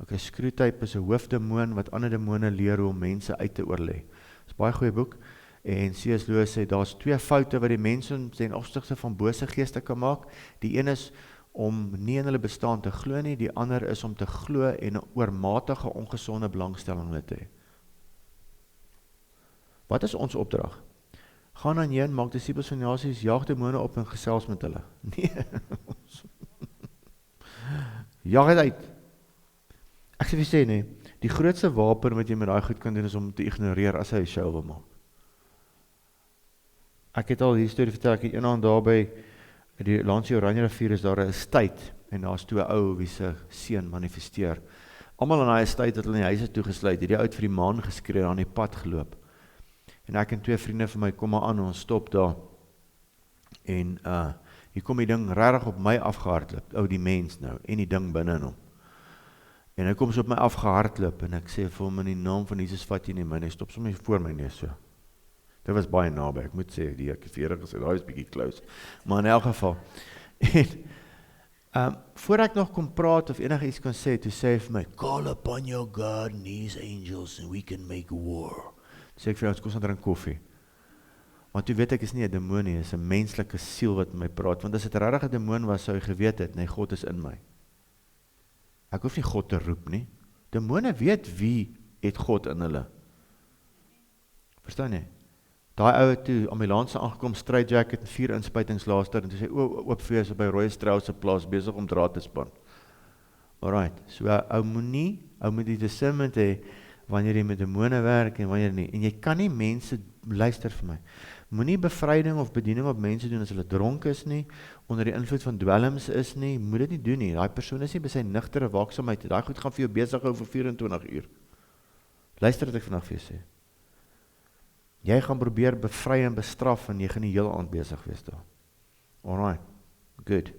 Okay, Screwtape is 'n hoofdemoon wat ander demone leer hoe om mense uit te oorlê. Dis baie goeie boek, en C.S. Lewis sê, daar's 2 foute wat die mense ten opsigte van bose geeste kan maak. Die een is om nie in hulle bestaan te glo nie, die ander is om te glo en 'n oormatige ongesonde belangstelling hulle te hê. Wat is ons opdrag? Gaan aan heen, maak disippels van nasies, jaag demone op en gesels met hulle. Nee. Jaag het uit. Ek sê vir sê nee, die grootste wapen wat jy met daai goed kan doen is om te ignoreer as hy 'n show wil maak. Ek het al die storie vertel, ek het eendag daarby die langs die Oranje rivier is daar 'n estate, en daar is 2 ou wie se seun manifesteer. Almal in daai estate het hulle in die huise toegesluit, hierdie ou het vir die maan geskree, daar aan die pad geloop. En ek en 2 vriende van my kom maar aan, ons stop daar, en hier kom die ding regtig op my afgehardloop, die mens nou, en die ding binne in hom. En hy kom so op my afgehardloop, en ek sê vir hom, in die naam van Jesus vat jy nie my, en hy stop sommer voor my neus so. Dit was baie naby, ek moet sê, ek het vir julle gesê, daai is bietjie close, maar in elk geval, en, voor ek nog kon praat, of enige iets kon sê, toe sê hy vir my, call upon your God and his angels, and we can make war. Sê ek vir ons, kom ons drink koffie. Want toe weet ek is nie 'n demoon nie, is 'n menslike siel wat met my praat, want as dit regtig 'n demoon was, sou hy geweet het, nee, God is in my. Ek hoef nie God te roep nie. Demone weet wie het God in hulle. Verstaan jy? Daai ou het toe ambulans aangekom, straight jacket en 4 inspuitings laaster, en toe sê, oop vir is op by Roy Strauss se plaas, besig om draad te span. Alright, so ou moet die discernment hê, wanneer jy met demone werk en wanneer nie. En jy kan nie mense, luister vir my, moenie bevryding of bediening op mense doen as hulle dronk is nie, onder die invloed van dwelms is nie, moet dit nie doen nie. Daai persoon is nie by sy nugtere waaksaamheid, daai goed gaan vir jou besig hou vir 24 uur. Luister wat ek vandag vir jou sê. Jy gaan probeer bevry en bestraf en jy gaan die hele aand besig wees daar. Alright, good.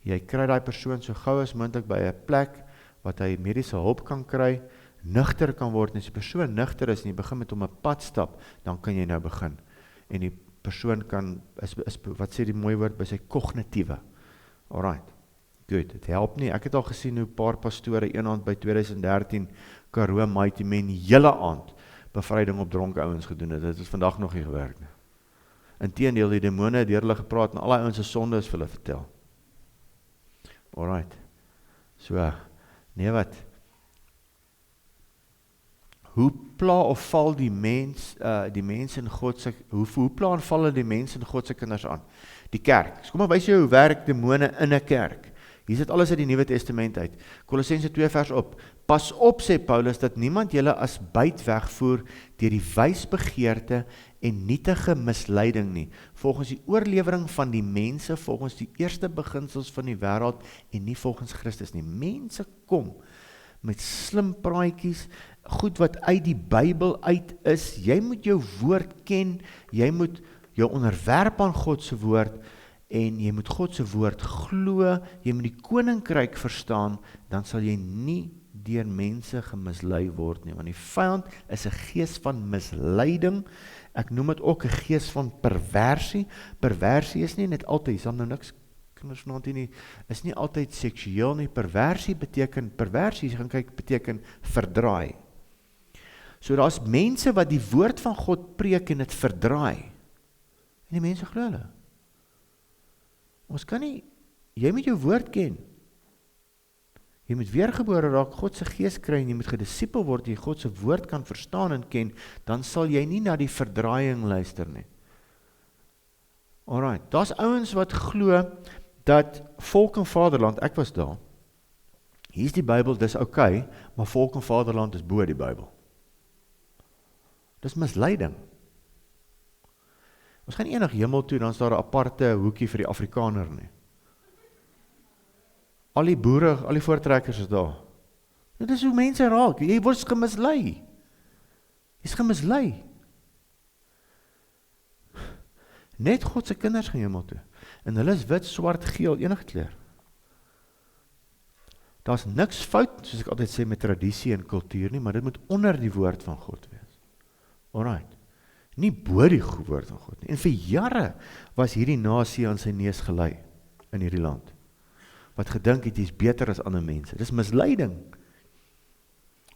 Jy kry daai persoon so gou as moontlik by 'n plek wat hy mediese hulp kan kry, nugter kan word, en as die persoon nugter is en jy begin met hom 'n pad stap, dan kan jy nou begin. En die persoon kan, wat sê die mooi woord, by sy kognitiewe. Alright, good, het help nie. Ek het al gesien hoe 'n paar pastore een aand by 2013 Karoo Mighty Men hele aand bevryding op dronke ouens gedoen het. Dit het vandag nog nie gewerk nie. Inteendeel, die demone het deur hulle gepraat en al die ouens se sonde is vir hulle vertel. Alright. So, nee wat? Hoe pla of val die mens in God se, hoe pla en val die mens in God se kinders aan? Die kerk. So kom maar wys jou hoe werk demone in 'n kerk. Hier sit alles uit die Nuwe Testament uit. Kolossense 2 vers op. Pas op, sê Paulus, dat niemand julle as byt wegvoer deur die wysbegeerte en nietige misleiding nie, volgens die oorlewering van die mense, volgens die eerste beginsels van die wêreld en nie volgens Christus nie. Mense kom met slim praatjies, goed wat uit die Bybel uit is. Jy moet jou woord ken, jy moet jou onderwerp aan God se woord, en jy moet God se woord glo, jy moet die koninkryk verstaan, dan sal jy nie deur mense gemislei word nie, want die vyand is 'n gees van misleiding. Ek noem dit ook 'n gees van perversie. Perversie is nie net altyd, is dan nou niks kinders vanaand hier nie, is nie altyd seksueel nie. Perversie, jy gaan kyk, beteken verdraai. So daar's mense wat die woord van God preek en dit verdraai. En die mense glo hulle. Ons kan nie, jy moet jou woord ken. Jy moet weergebore raak, God se gees kry, en jy moet gedisipel word, jy God se woord kan verstaan en ken, dan sal jy nie na die verdraaiing luister nie. Alright, daar's ouens wat glo, dat volk en vaderland, ek was daar, hier is die Bybel, dis okay, maar volk en vaderland is bo die Bybel. Dis misleiding. Ons gaan enig hemel toe, dan is daar 'n aparte hoekie vir die Afrikaner nie. Al die boere, al die voortrekkers is daar. Dit is hoe mense raak, jy word gemislei. Jy is gemislei. Net God se kinders gaan hemel toe. En hulle is wit, swart, geel, enige kleur. Daar's niks fout, soos ek altyd sê, met tradisie en kultuur nie, maar dit moet onder die woord van God wees. Alright. Nie bo die woord van God nie. En vir jare was hierdie nasie aan sy neus gelei in hierdie land. Wat gedink het, jy is beter as ander mense. Dis misleiding.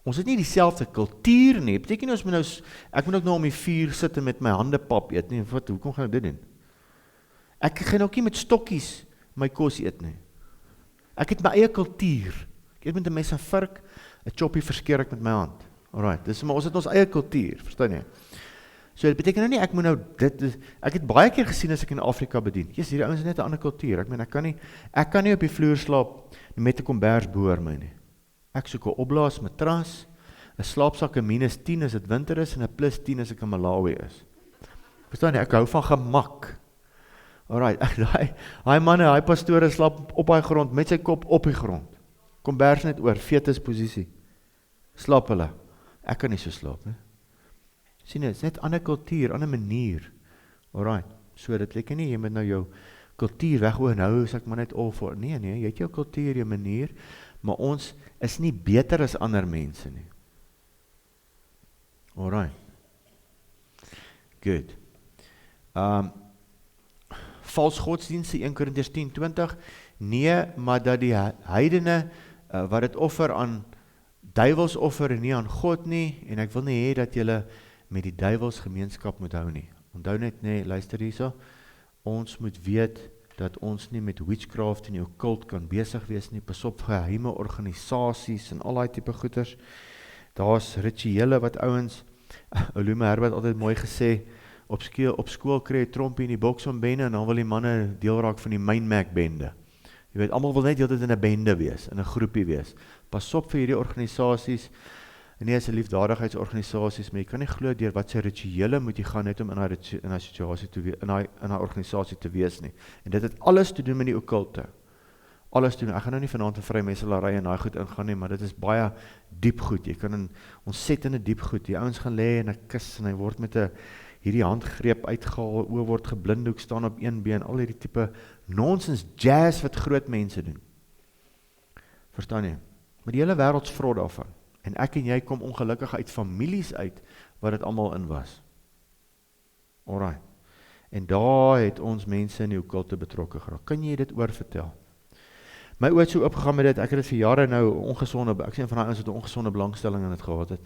Ons het nie dieselfde kultuur nie. Beteken nie ons moet nou, ek moet ook nou om die vuur sit en met my hande pap eet nie. Wat, hoekom gaan ek dit doen? Ek gaan ook nie met stokkies my kos eet nie. Ek het my eie kultuur. Ek eet met 'n mes en vurk, 'n choppie verskeer ek met my hand. Alright, dis maar ons het ons eie kultuur, verstaan jy? So dit beteken nou nie ek moet nou ek het baie keer gesien as ek in Afrika bedien. Jesus, hierdie ouens het net 'n ander kultuur. Ek meen ek kan nie op die vloer slaap met 'n kombers boor my nie. Ek soek 'n opblaas matras, 'n slaapsak in -10 as dit winter is en 'n +10 as ek in Malawi is. Verstaan jy? Ek hou van gemak. Alright, hy manne, hy pastore slaap op die grond, met sy kop op die grond. Kom bers net oor, fetusposisie. Slaap hulle. Ek kan nie so slaap, nie. Sien jy, dit is net ander kultuur, ander manier. Alright, so dit lekker nie, jy moet nou jou kultuur weg, nou is ek maar net all for. Nee, jy het jou kultuur, jou manier, maar ons is nie beter as ander mense nie. Alright. Good. Vals godsdienste, 1 Korintiërs 10:20, nee, maar dat die heidene, wat het offer aan duivels offer en nie aan God nie, en ek wil nie hê dat julle met die duivels gemeenskap moet hou nie. Onthou net, nee, luister hierso, ons moet weet dat ons nie met witchcraft en die occult kan besig wees nie, pas op geheime organisasies en al die tipe goeders. Daar's rituele wat ouens, Olume Herbert altyd mooi gesê, op skool kry jy trompie in die boksombende en dan wil die manne deel raak van die Mindmack bende. Jy weet, almal wil net heeltyd in 'n bende wees, in 'n groepie wees. Pas op vir hierdie organisasies, en nie as 'n liefdadigheidsorganisasies, maar jy kan nie glo deur wat sy rituele moet jy gaan net om in 'n situasie te wees, in 'n organisasie te wees nie. En dit het alles te doen met die okkulte. Alles doen. Ek gaan nou nie vanaand in vrymetselary en daai goed ingaan nie, maar dit is baie diep goed. Jy kan ontset in 'n diep goed. Die ouens gaan lê en 'n kus en hy word met 'n hierdie handgreep uitgehaal, oë word geblinddoek, staan op een been, al hierdie tipe nonsens jazz wat groot mense doen. Verstaan jy? Maar die hele wêreld's vrot daarvan. En ek en jy kom ongelukkig uit families uit wat dit almal in was. Alright. En daar het ons mense in die okkulte betrokke geraak. Kan jy dit oorvertel? My oë het so opgegaan met dit, ek het dit vir jare nou ongesonde, ek sien van daai ouens wat 'n ongesonde belangstelling in dit gehad het.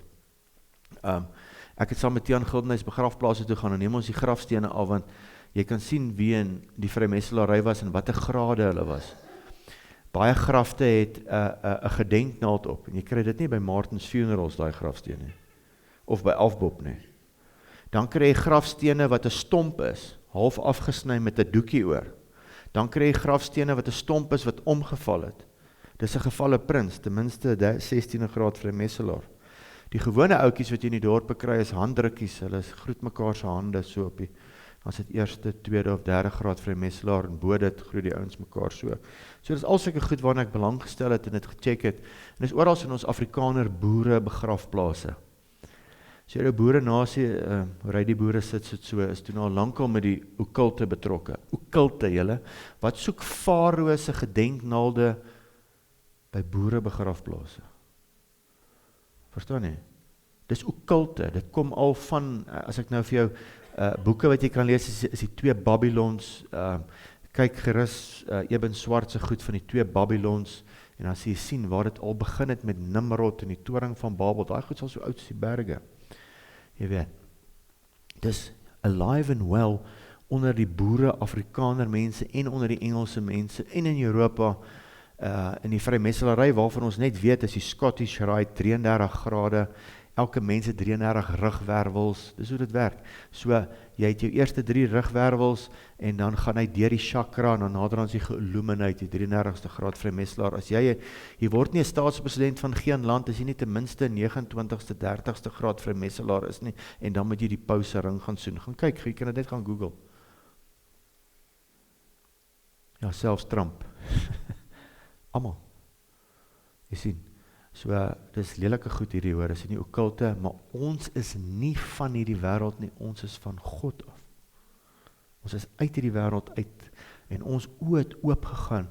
Ek het saam met Tiaan Gildenhuys begrafplase toe gaan en neem ons die grafstene af, want jy kan sien wie in die vrymetselary was en watter grade hulle was. Baie grafte het 'n gedenknaald op, en jy kry dit nie by Martin's Funerals, daai grafstene nie, of by Afbob nie. Dan kry jy grafstene wat 'n stomp is, half afgesny met 'n doekie oor. Dan kry jy grafstene wat 'n stomp is wat omgeval het. Dis 'n gevalle prins, ten minste 16 graad vrymetselaar. Die gewone ouetjies wat jy in die dorpe kry is handdrukkies, hulle groet mekaar se hande so op die, dan is dit eerste, tweede of derde graad vrymetselaar, en bo dit groet die ouens mekaar so. So dis al sulke goed waarna ek belang gestel het en dit gecheck het. En dis oral in ons Afrikaner boere begrafplase. So die boere nasie, ry die boere sit so, is toen al lankal met die okkulte betrokke. Okkulte, julle, wat soek Farao se gedenknaalde by boere begrafplase? Verstaan jy? Dis okkulte, dit kom al van, as ek nou vir jou boeke wat jy kan lees, is die 2 Babylons, kyk gerus Eben Swart se goed van die 2 Babylons, en dan sê jy sien waar dit al begin het met Nimrod en die toring van Babel, daai goed sal so oud as die berge. Jy weet, dis alive and well onder die boere, Afrikaner mense en onder die Engelse mense en in Europa, in die vrymetselary waarvan ons net weet is die Scottish Rite 33 grade, elke mens het 33 rugwervels, dis hoe dit werk. So, jy het jou eerste 3 rugwervels en dan gaan hy deur die chakra en dan nader aan sy geilluminate, die 33ste graad vrymetselaar. As jy word nie 'n staatspresident van geen land, as jy nie ten minste 29ste, 30ste graad vrymetselaar is nie, en dan moet jy die pouse ring gaan soen. Gaan kyk, jy kan dit gaan Google. Ja, selfs Trump. Almal. Jy sien. So, dis lelike goed hierdie hoor, is nie okkulte, maar ons is nie van hierdie wêreld nie, ons is van God af. Ons is uit hierdie wêreld uit, en ons oë het oopgegaan,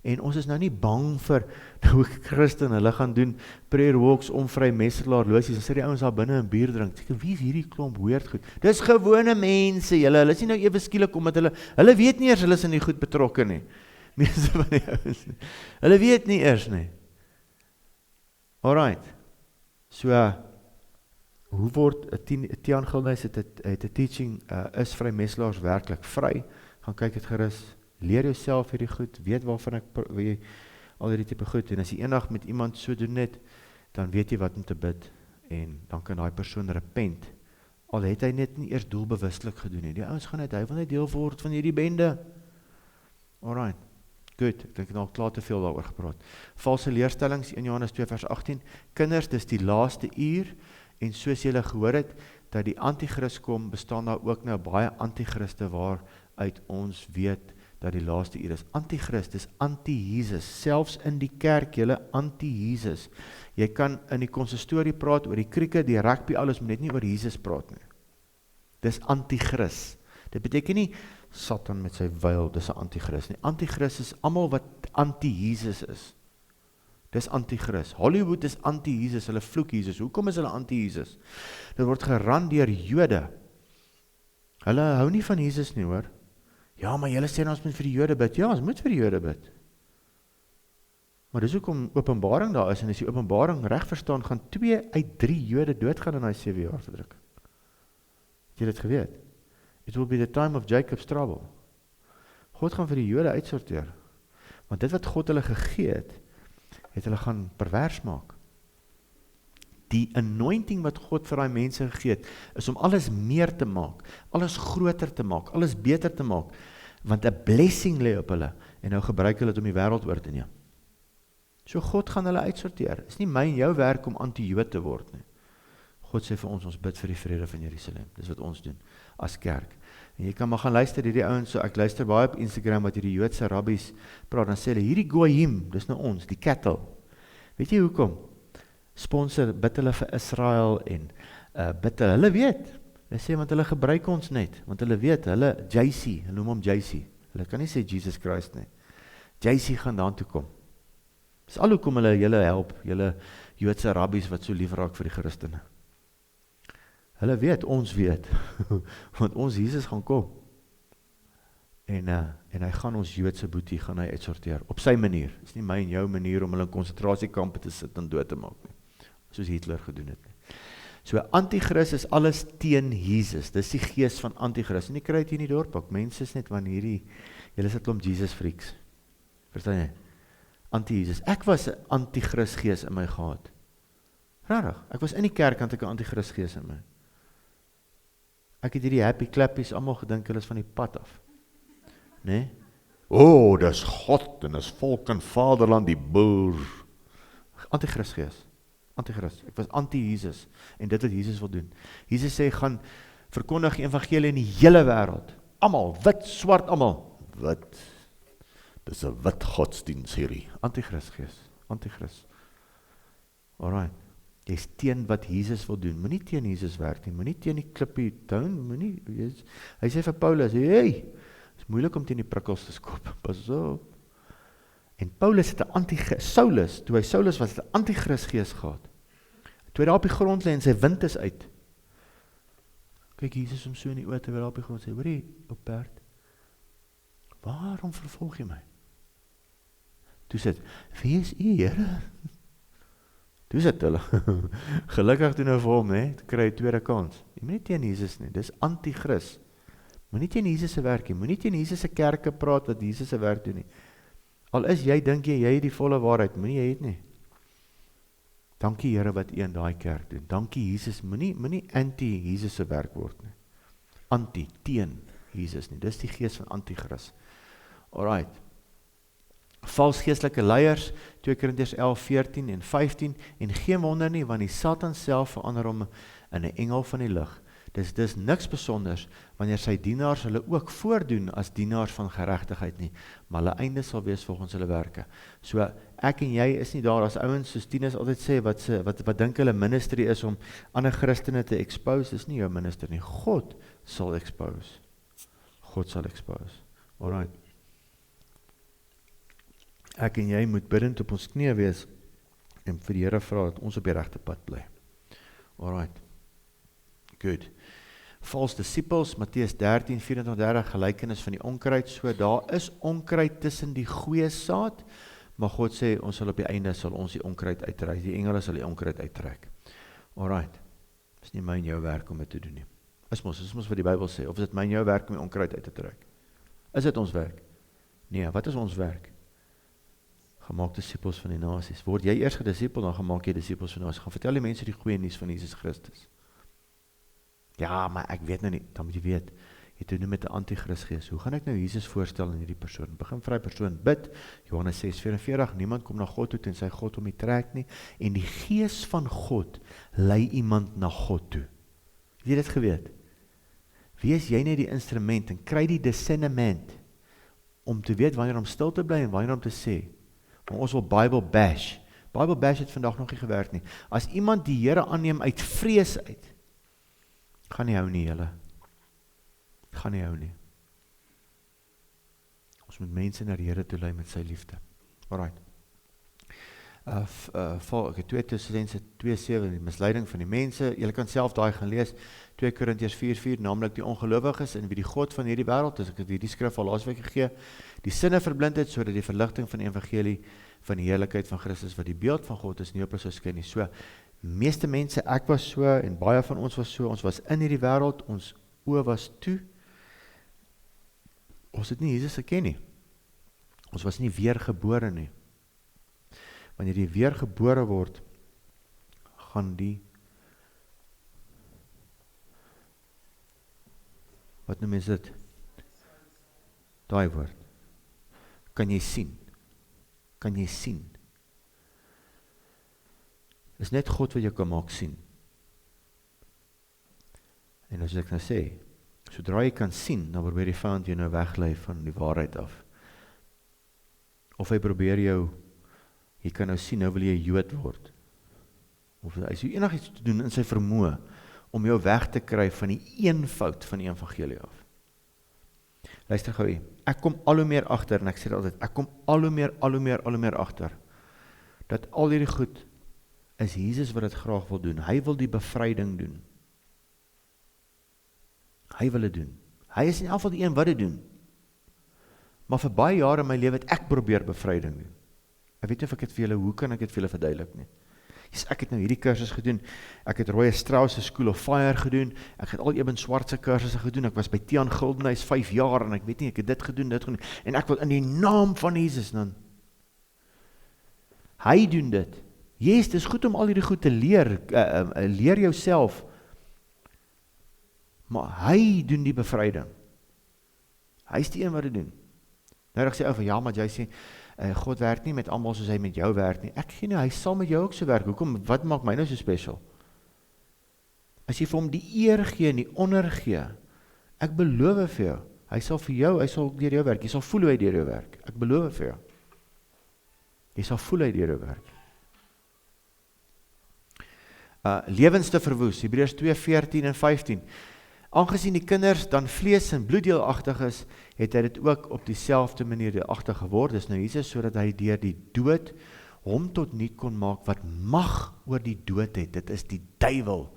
en ons is nou nie bang vir, nou Christen, hulle gaan doen prayer walks om vrymetelaar loosies, en sit die ouens daar binne en bier drink, sê, wie is hierdie klomp weird goed? Dis gewone mense, hulle is nie nou ewe skielik omdat hulle weet nie eers, hulle is in die goed betrokke nie, meeste van die ouens nie, hulle weet nie eers nie. Alright, so, hoe word, Tiaan Gildenhuys het 'n teaching, is vrymetelaars werklik vry, gaan kyk het gerus, leer jouself hierdie goed, weet waarvan ek, al hierdie type goed, en as jy eendag met iemand so doen net, dan weet jy wat om te bid, en dan kan daai persoon repent, al het hy net nie eers doelbewustelik gedoen nie, die ouens gaan net, hy wil net deel word van hierdie bende. Alright. Goed, ek dink ek nou al klaar te veel daaroor gepraat. Valse leerstellings, 1 Johannes 2 vers 18, kinders, dis die laaste uur, en soos julle gehoor het, dat die antichrist kom, bestaan daar ook nou baie antichriste waar uit ons weet dat die laaste uur is. Antichrist is anti-Jesus, selfs in die kerk, julle anti-Jesus. Jy kan in die konsistorie praat oor die krieke, die rugby, alles, maar net nie oor Jesus praat nie. Dis antichrist. Dit beteken nie Satan met sy vyel, dis 'n antichrist nie. Antichrist is almal wat anti-Jesus is. Dis antichrist. Hollywood is anti-Jesus, hulle vloek Jesus. Hoekom is hulle anti-Jesus? Dit word geran deur Jode. Hulle hou nie van Jesus nie, hoor. Ja, maar julle sê ons moet vir die Jode bid. Ja, ons moet vir die Jode bid. Maar dis hoekom Openbaring daar is, en as die Openbaring reg verstaan, gaan 2 uit 3 Jode doodgaan in daai 7 jaar verdruk. Het jy dit geweet? It will be the time of Jacob's trouble. God gaan vir die Jode uitsorteer. Want dit wat God hulle gegee het hulle gaan pervers maak. Die anointing wat God vir daai mense gegee het, is om alles meer te maak, alles groter te maak, alles beter te maak, want 'n blessing lê op hulle, en nou gebruik hulle dit om die wêreld oor te neem. So God gaan hulle uitsorteer. Is nie my en jou werk om anti-Jood te word nie. God sê vir ons bid vir die vrede van Jerusalem. Dis wat ons doen as kerk. En jy kan maar gaan luister hierdie ouens, so ek luister baie op Instagram wat hierdie Joodse rabbies praat, dan sê hulle, hierdie goyim, dis nou ons, die cattle. Weet jy hoekom? Sponsor, bid hulle vir Israel en bid hulle weet. Hulle sê, want hulle gebruik ons net, want hulle weet, hulle JC, hulle noem hom JC. Hulle kan nie sê Jesus Christ nie. JC gaan daan toe kom. Dis al hoekom hulle julle help, julle Joodse rabbies wat so lief raak vir die Christene. Hulle weet, ons weet, want ons Jesus gaan kom. En hy gaan ons Joodse boetie, gaan hy uitsorteer, op sy manier. Dit is nie my en jou manier om hulle in konsentrasiekampe te sit en dood te maak nie, soos Hitler gedoen het nie. So antichrist is alles teen Jesus, dis die gees van antichrist, en jy kry dit hier in die dorp ook, mense is net van hierdie, julle is 'n klomp Jesus freaks, verstaan jy? Anti-Jesus, ek was 'n antichrist gees in my gehad, rarig, ek was in die kerk, had ek 'n antichrist gees in my. Ek het hierdie happy clappies almal gedink hulle is van die pad af. Nee? Dis God en dis volk en vaderland die boer. Antichrist gees. Antichrist. Ek was anti-Jesus en dit wat Jesus wil doen. Jesus sê gaan verkondig die evangelie in die hele wêreld. Almal, wit, swart, almal. Wit. Dis 'n wit godsdiens hierdie. Antichrist gees. Antichrist. Alright. Jy's teen wat Jesus wil doen. Moenie teen Jesus werk nie. Moenie teen die klippie toon, moenie. Hy sê vir Paulus, hey, is moeilik om teen die prikkels te skop. Pas op. En Paulus het 'n antichrist, toe hy Saulus was, het 'n antichrist gees gehad. Toe hy daar op die grond lê en sy wind is uit. Kyk Jesus hom so in die oë terwyl hy op die grond sê, hoorie, op perd, waarom vervolg jy my? Toe sê, wie is u, Here? Toe sê hulle, gelukkig toe nou vir hom, toe kry hy tweede kans. Jy moet nie teen Jesus nie, dis antichrist. Moet nie teen Jesus se werk nie, moet nie teen Jesus se kerke praat wat Jesus se werk doen nie. Al is jy, dink jy het die volle waarheid, moet nie jy het nie. Dankie Here wat u in daai kerk doen. Dankie Jesus, moenie anti-Jesus se werk word nie. Anti, teen Jesus nie. Dis die gees van antichrist. Alright. Vals geestelike leiers, 2 Korintiërs 11, 14 en 15, en geen wonder nie, want die Satan self verander hom in 'n engel van die lig. Dis niks besonders, wanneer sy dienaars hulle ook voordoen as dienaars van geregtigheid nie, maar hulle einde sal wees volgens hulle werke. So, ek en jy is nie daar as ouens, soos Tinus altyd sê, wat dink hulle ministry is om ander Christene te expose, is nie jou minister nie, God sal expose. God sal expose. Alright. Ek en jy moet bidend op ons knieë wees, en vir die Here vra dat ons op die regte pad bly. Alright. Good. Vals disciples, Matteus 13, 24, gelykenis van die onkruid, so daar is onkruid tussen die goeie saad, maar God sê, ons sal op die einde, sal ons die onkruid uittrek, die engele sal die onkruid uittrek. Alright, is nie my en jou werk om dit te doen nie. Is mos wat die Bybel sê, of is dit my en jou werk om die onkruid uit te trek? Is dit ons werk? Nee, wat is ons werk? Gemaak disciples van die nasies. Word jy eers gediscipel, dan gemaak jy disciples van die nasies. Gaan vertel die mense die goeie nuus van Jesus Christus. Ja, maar ek weet nou nie, dan moet jy weet, jy doen met 'n antichrist gees. Hoe gaan ek nou Jesus voorstel in hierdie persoon? Begin vir die persoon bid, Johannes 6:44, niemand kom na God toe tensy God hom nie trek nie, en die gees van God lei iemand na God toe. Het jy dit geweet? Wees jy net die instrument en kry die discerniment om te weet wanneer om stil te bly en wanneer om te sê. Maar ons wil Bible bash. Bible bash het vandag nog nie gewerk nie. As iemand die Here aanneem uit vrees uit, gaan nie hou nie, julle. Gaan nie hou nie. Ons moet mense na die Here toe lei met sy liefde. Alright. 2 Tessalonisense 2:7, die misleiding van die mense, julle kan self daai gaan lees, 2 Korintiërs 4:4, naamlik die ongelowiges en wie die God van hierdie wêreld, as ek het hierdie skrif al laasweek gegee, die sinne verblind het, sodat die verligting van die evangelie van die heerlikheid van Christus, wat die beeld van God is, nie op ons sou skyn nie. So, meeste mense, ek was so, en baie van ons was so, ons was in hierdie wêreld, ons oë was toe, ons het nie Jesus geken nie, ons was nie weergebore nie. Wanneer jy weergebore word, gaan die, wat noem is dit? Daai woord. Kan jy sien? Kan jy sien? Is net God wat jy kan maak sien. En as ek nou sê, sodra jy kan sien, dan probeer die vyand jou nou weglei van die waarheid af. Of hy probeer jou, jy kan nou sien, nou wil jy Jood word. Of hy sê enigiets te doen in sy vermoë, om jou weg te kry van die eenvoud van die evangelie af. Luister gou hier, ek kom al hoe meer agter, en ek sê dit altyd, ek kom al hoe meer agter, dat al hierdie goed, is Jesus wat dit graag wil doen. Hy wil die bevryding doen. Hy wil dit doen. Hy is in elk geval die een wat dit doen. Maar vir baie jare in my lewe het ek probeer bevryding doen. Ek weet nie of ek het vir julle, hoe kan ek dit vir julle verduidelik nie? Ek het nou hierdie kursus gedoen, ek het Roy Strauss se School of Fire gedoen, ek het al Eben Swart se kursusse gedoen, ek was by Tiaan Gildenhuys 5 jaar, en ek weet nie, ek het dit gedoen, en ek wil in die naam van Jesus dan. Hy doen dit. Yes, dit is goed om al hierdie goed te leer, leer jouself, maar hy doen die bevryding. Hy is die een wat dit doen. Nou ek sê over, ja, maar jy sê, God werk nie met almal soos hy met jou werk nie. Ek gee nie, hy sal met jou ook so werk. Hoekom, wat maak my nou so special? As jy vir hom die eer gee en die honor gee, ek beloof vir jou, hy sal vir jou, hy sal deur jou werk, jy sal voel hoe hy deur jou werk. Ek beloof vir jou. Jy sal voel hy deur jou werk. Lewens te verwoes, Hebreërs 2:14 en 15. Aangesien die kinders dan vlees en bloeddeelagtig is, het hy dit ook op dieselfde manier deelagtig geword. Dis nou Jesus, sodat hy deur die dood hom tot niet kon maak wat mag oor die dood het. Dit is die duiwel.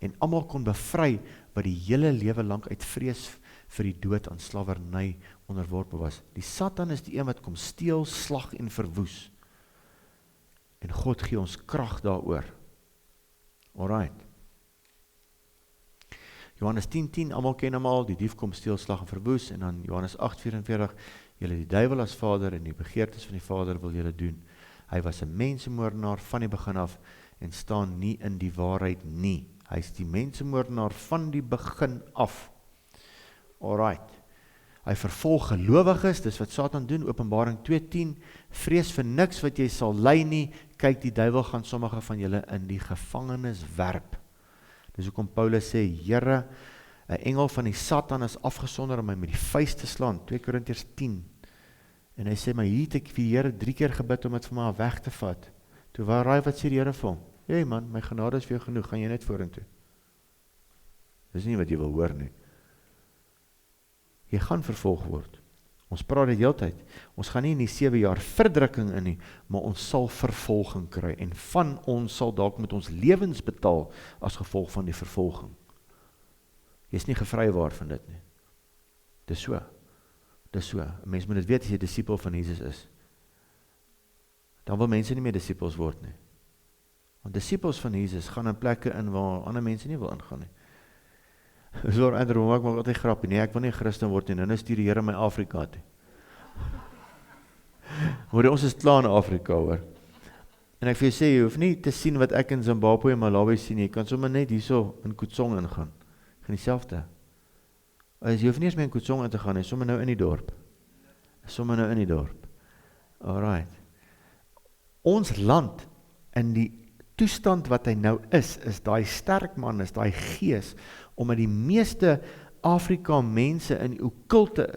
En almal kon bevry wat die hele lewe lank uit vrees vir die dood aan slawerny onderworpe was. Die Satan is die een wat kom steel, slag en verwoes. En God gee ons krag daaroor. Alright. Johannes 10:10, almal ken hom al, die dief kom steel, slag en verwoes, en dan Johannes 8:44, julle die duiwel as vader en die begeertes van die vader wil julle doen. Hy was 'n mensemoordenaar van die begin af en staan nie in die waarheid nie. Hy is die mensemoordenaar van die begin af. Alright. Hy vervolg gelowiges, dis wat Satan doen, Openbaring 2:10, vrees vir niks wat jy sal ly nie, kyk die duiwel gaan sommige van julle in die gevangenis werp. Dis hoekom Paulus sê, Here, 'n engel van die Satan is afgesonder om my met die vuis te slaan, 2 Korintiërs 10. En hy sê, maar hier het ek vir die Here 3 keer gebid om dit van my weg te vat. Toe waar wat sê die Here vir hom? Hey man, my genade is vir jou genoeg, gaan jy net vorentoe. Dis nie wat jy wil hoor nie. Jy gaan vervolg word. Ons praat dit heeltyd. Ons gaan nie in die 7 jaar verdrukking in nie, maar ons sal vervolging kry. En van ons sal dalk met ons lewens betaal as gevolg van die vervolging. Jy is nie gevrywaar van dit nie. Dis so. Dis so. 'n Mens moet dit weet as jy disipel van Jesus is. Dan wil mense nie meer disipels word nie. Want disipels van Jesus gaan in plekke in waar ander mense nie wil ingaan nie. So Andrew, ek maak altyd grappie, nee, ek wil nie Christen word nie, nou stuur die Here my Afrika toe. Maar ons is klaar in Afrika, hoor. En ek vir jou sê, jy hoef nie te sien wat ek in Zimbabwe en Malawi sien, jy kan sommer net hierso in Kutsong ingaan. Gaan dieselfde. As jy hoef nie eens meer in Kutsong in te gaan, jy sommer nou in die dorp. Sommer nou in die dorp. Alright. Ons land in die toestand wat hy nou is daai sterk man, is daai gees, omdat die meeste Afrika mense in die okkulte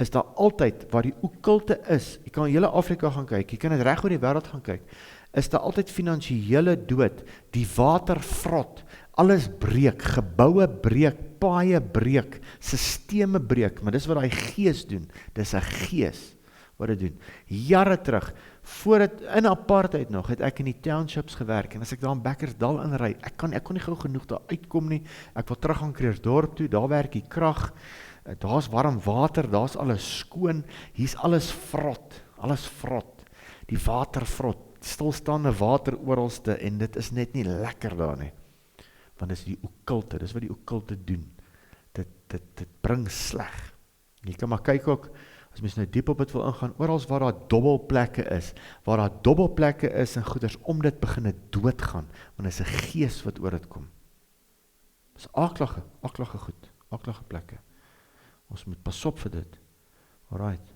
is daar altyd, waar die okkulte is, jy kan in hele Afrika gaan kyk, jy kan dit reg oor die wêreld gaan kyk, is daar altyd finansiële dood, die water vrot, alles breek, geboue breek, paaie breek, sisteme breek, maar dis wat die gees doen, dis 'n gees wat dit doen. Jare terug, voor dit in apartheid nog, het ek in die townships gewerk, en as ek daar in Bekkersdal inry, ek kon nie gou genoeg daar uitkom nie, ek wil terug aan Kreersdorp toe, daar werk die krag, daar's warm water, daar's alles skoon, hier's alles vrot, die water vrot, stilstaande water oralste, en dit is net nie lekker daar nie, want dit is die okkulte, dis wat die okkulte doen, dit bring sleg, jy kan maar kyk ook, as mens nou diep op dit wil ingaan, orals waar daar dobbelplekke is en goeders, om dit begin doodgaan, want dit is 'n gees wat oor dit kom. Dit is aaklige goed, aaklige plekke. Ons moet pas op vir dit. Alright.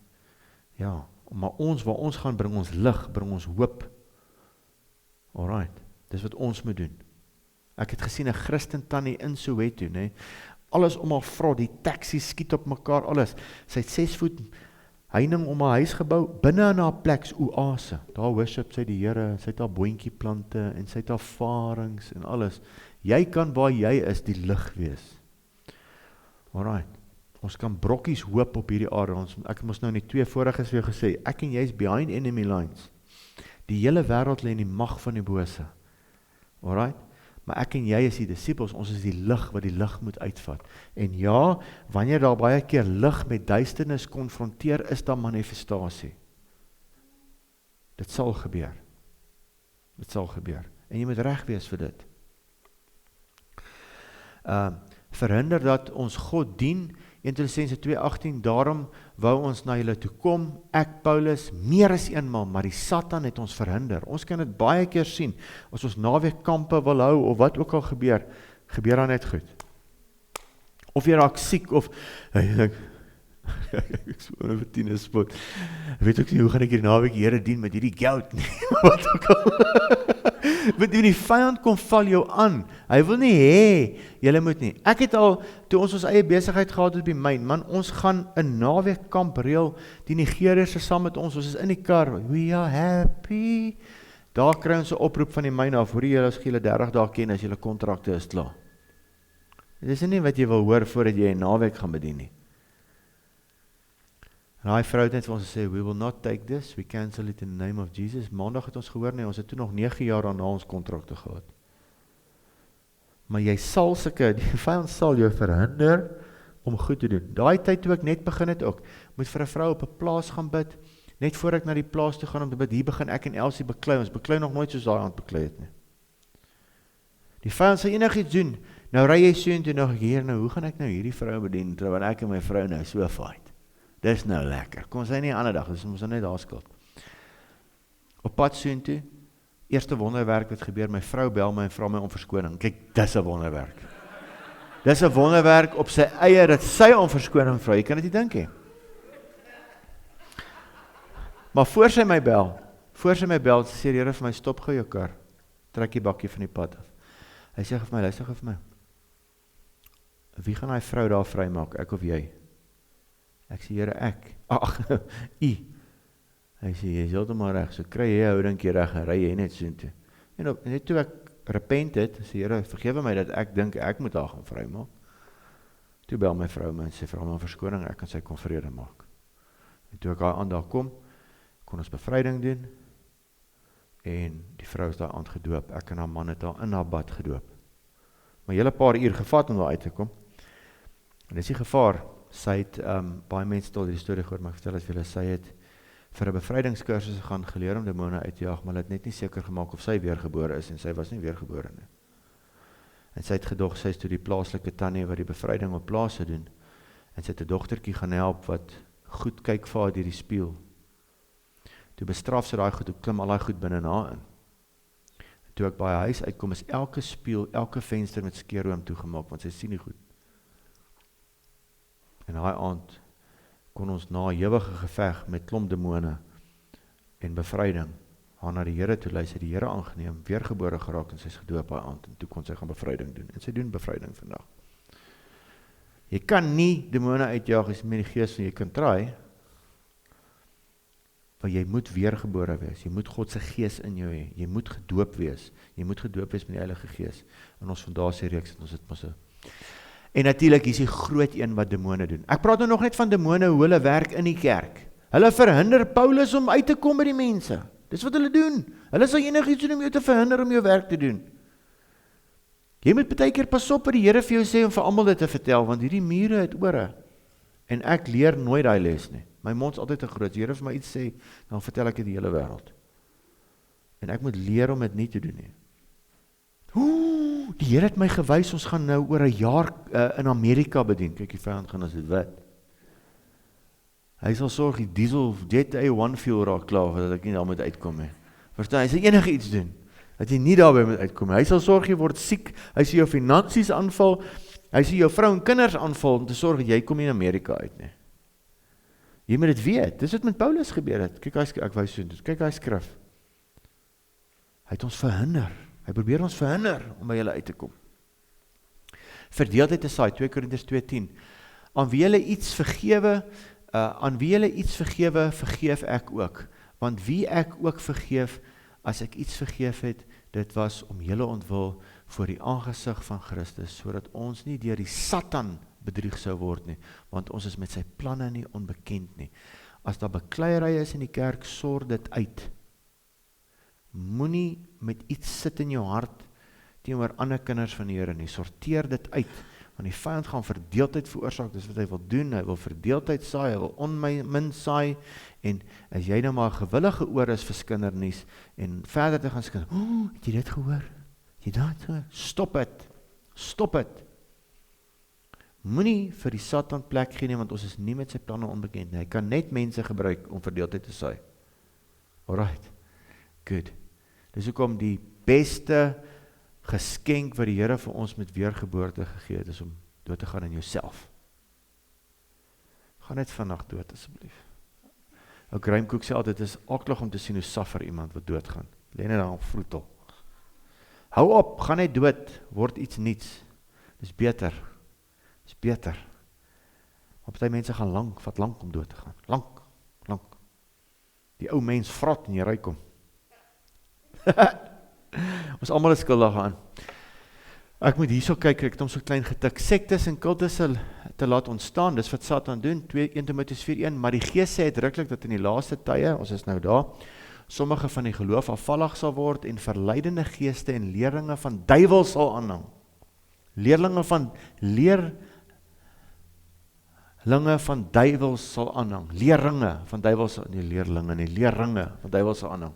Ja, maar waar ons gaan, bring ons lig, bring ons hoop. Alright, dis wat ons moet doen. Ek het gesien 'n Christen tannie in Soweto, nê. Alles om haar vrot, die taxi skiet op mekaar, alles. Sy het 6 voet heining om haar huis gebou, binne in haar plek oase. Daar worship sy die Here, sy het haar boontjieplante en sy het haar varings en alles. Jy kan waar jy is die lig wees. Alright. Ons kan brokkies hoop op hierdie aarde. Ek moes nou in die 2 voriges weer gesê, ek en jy is behind enemy lines. Die hele wêreld lê in die mag van die bose. Alright? Maar ek en jy is die disippels, ons is die lig wat die lig moet uitvat. En ja, wanneer daar baie keer lig met duisternis konfronteer, is daar manifestasie. Dit sal gebeur. Dit sal gebeur. En jy moet reg wees vir dit. Verhinder dat ons God dien, 1 Tessalonisense 2:18, daarom wou ons na julle toe kom, ek Paulus, meer as eenmaal, maar die Satan het ons verhinder. Ons kan dit baie keer sien, as ons naweekkampe wil hou, of wat ook al gebeur daar net goed. Of jy raak siek, of, ek spoor vir 10 spot, ek weet ook nie, hoe gaan ek hierdie naweek die Here dien met hierdie goud nie, wat ook al. Want die vyand kom val jou aan, hy wil nie hê, julle moet nie. Ek het al, toe ons eie besigheid gehad het by myn, man, ons gaan 'n naweekkamp reël, die Nigeriërs is saam met ons is in die kar, we are happy, daar kry ons 'n oproep van die myn af, hoor jy, julle skiele 30 dae ken, as julle kontrakte is klaar. Dit is nie wat jy wil hoor, voordat jy 'n naweek gaan bedien nie. En die vrou het net vir ons gesê, we will not take this, we cancel it in the name of Jesus. Maandag het ons gehoor, nee, ons het toe nog 9 jaar aan na ons kontrakte gehad. Maar jy sal die vyand sal jou verhinder om goed te doen. Daai tyd toe ek net begin het ook, moet vir 'n vrou op 'n plaas gaan bid, net voor ek na die plaas toe gaan om te bid, hier begin ek en Elsie beklei, ons beklei nog nooit soos daai aand beklei het nie. Die vyand sal enigiets doen, nou ry jy so en toe nog hier, nou hoe gaan ek nou hierdie vrou bedien, terwyl ek en my vrou nou so fight. Dis nou lekker, kom ons sê nie 'n ander dag, dis ons net daar skuld. Op pad soontoe, eerste wonderwerk wat gebeur, my vrou bel my en vra my om verskoning. Kyk, dis 'n wonderwerk. Dis 'n wonderwerk op sy eie, dat sy om verskoning vra, jy kan dit nie dink nie. Maar voor sy my bel, sê die Here vir my, stop gou jou kar, trek die bakkie van die pad af. Hy sê vir my, luister vir my, wie gaan hy vrou daar vry maak, ek of jy? Ek sê, Here, ek. Hy sê, jy is heeltemal reg, so kry jy houdingkie reg en ry jy net soontoe. En net toe ek repent het, sê Here, vergewe my dat ek dink ek moet haar gaan vrymaak. Toe bel my vrou my en sê, vra my om verskoning, ek kan sy kon vrede maak. En toe ek haar aan daar kom, kon ons bevryding doen, en die vrou is daar aand gedoop, ek en haar man het daar in haar bad gedoop. Maar hele paar uur gevat om daar uit te kom, en dis die gevaar. Sy het, baie mense het al die storie gehoor, maar ek vertel het vir julle, sy het vir 'n bevrydingskursus gaan geleer om demone uit te jaag, maar het net nie seker gemaak of sy weergebore is, en sy was nie weergebore nie. En sy het gedog, sy is toe die plaaslike tannie wat die bevryding op plase doen, en sy het 'n dogtertjie gaan help, wat goed kyk vir haar deur die spieël. Toe bestraf sy daai goed, toe klim al daai goed binne na in. En toe ek by haar huis uitkom, is elke spieël, elke venster met skeerroom toegemaak, want sy sien nie goed. En daai aand kon ons na 'n ewige geveg met klomp demone en bevryding haar na die Here toe lei, sy die Here aangeneem, weergebore geraak en sy is gedoop daai aand, en toe kon sy gaan bevryding doen, en sy doen bevryding vandag. Jy kan nie demone uitjaag as jy met die gees, jy kan try, maar jy moet weergebore wees, jy moet God se gees in jou hê, jy moet gedoop wees met die Heilige Gees. In ons fondasiereeks het ons dit maar so. En natuurlik is die groot een wat demone doen. Ek praat nou nog net van demone, hoe hulle werk in die kerk. Hulle verhinder Paulus om uit te kom by die mense. Dis wat hulle doen. Hulle sal enigiets doen om jou te verhinder om jou werk te doen. Jy moet baie keer pas op wat die Here vir jou sê om vir almal dit te vertel, want hierdie mure het ore. En ek leer nooit daai les nie. My mond's altyd te groot. Die Here vir my iets sê, dan vertel ek dit die hele wêreld. En ek moet leer om dit nie te doen nie. Die Here het my gewys, ons gaan nou oor 'n jaar in Amerika bedien. Kyk, die vyand gaan as dit wat. Hy sal sorg die diesel jet A1 fuel raak klaar, dat ek nie daar moet uitkom nie. Verstaan, hy sal enige iets doen, dat jy nie daarby moet uitkom. Hy sal sorg jy word siek, hy sal jou finansies aanval, hy sal jou vrou en kinders aanval, om te sorg dat jy kom nie in Amerika uit nie. Jy moet dit weet, dis wat met Paulus gebeur het. Kyk, ek wys so, kyk hy skrif. Hy het ons verhinder, hy probeer ons verhinder, om by julle uit te kom. Verdeeldheid te saai, 2 Korintiërs 2:10, aan wie julle iets vergewe, vergeef ek ook, want wie ek ook vergeef, as ek iets vergeef het, dit was om julle ontwil voor die aangesig van Christus, sodat ons nie deur die Satan bedrieg sou word nie, want ons is met sy planne nie onbekend nie. As daar bekleierery is in die kerk, sorg dit uit. Moenie met iets sit in jou hart teenoor ander kinders van die Here nie, sorteer dit uit, want die vyand gaan verdeeldheid veroorsaak, dis wat hy wil doen, hy wil verdeeldheid saai, hy wil onmin saai, en as jy nou maar gewillige oor is vir skindernuus, en verder te gaan skinder, het jy dit gehoor? Het jy dat gehoor? Stop het. Moenie vir die Satan plek gee nie, want ons is nie met sy planne onbekend nie, hy kan net mense gebruik om verdeeldheid te saai. Alright, good. Dis hoekom die beste geskenk wat die Here vir ons met weergeboorte gegee het, is om dood te gaan in jouself. Ga net vannacht dood, asseblief. Ou Graham Cooke sê altyd, dit is aklig om te sien hoe suffer iemand wat doodgaan. Lê net daar op vroetel. Hou op, ga net dood, word iets niets. Dis beter. Maar party mense gaan vat lang om dood te gaan. Lang. Die ou mens vrot en jy ry kom. Ons almal is skuldig aan. Ek moet hierso kyk, ek het hom so klein getik. Sektes en kultus te laat ontstaan, dis wat Satan doen, 1 Timoteus 4:1, maar die Gees sê uitdruklik dat in die laaste tye, ons is nou daar, sommige van die geloof afvallig sal word en verleidende geeste en leerlinge van duiwels sal aanhang. Leerlinge van duiwels sal aanhang. Leerlinge van duiwels, nie leerlinge nie, leerlinge van duiwels sal aanhang.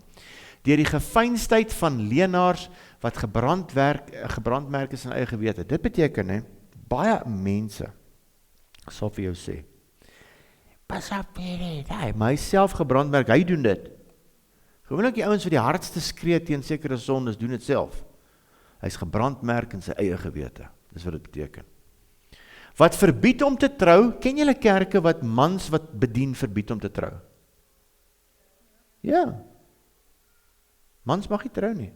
Deur die gefynstheid van leenaars wat gebrandmerk is in eie gewete. Dit beteken, baie mense sal vir jou sê, pas op hierdie, maar hy self gebrandmerk, hy doen dit. Gewoonlik die ouens wat die hardste skree teen sekere sondes, doen dit self. Hy is gebrandmerk in sy eie gewete. Dis wat dit beteken. Wat verbied om te trou, ken julle kerke wat mans wat bedien verbied om te trou? Ja. Mans mag nie trou nie.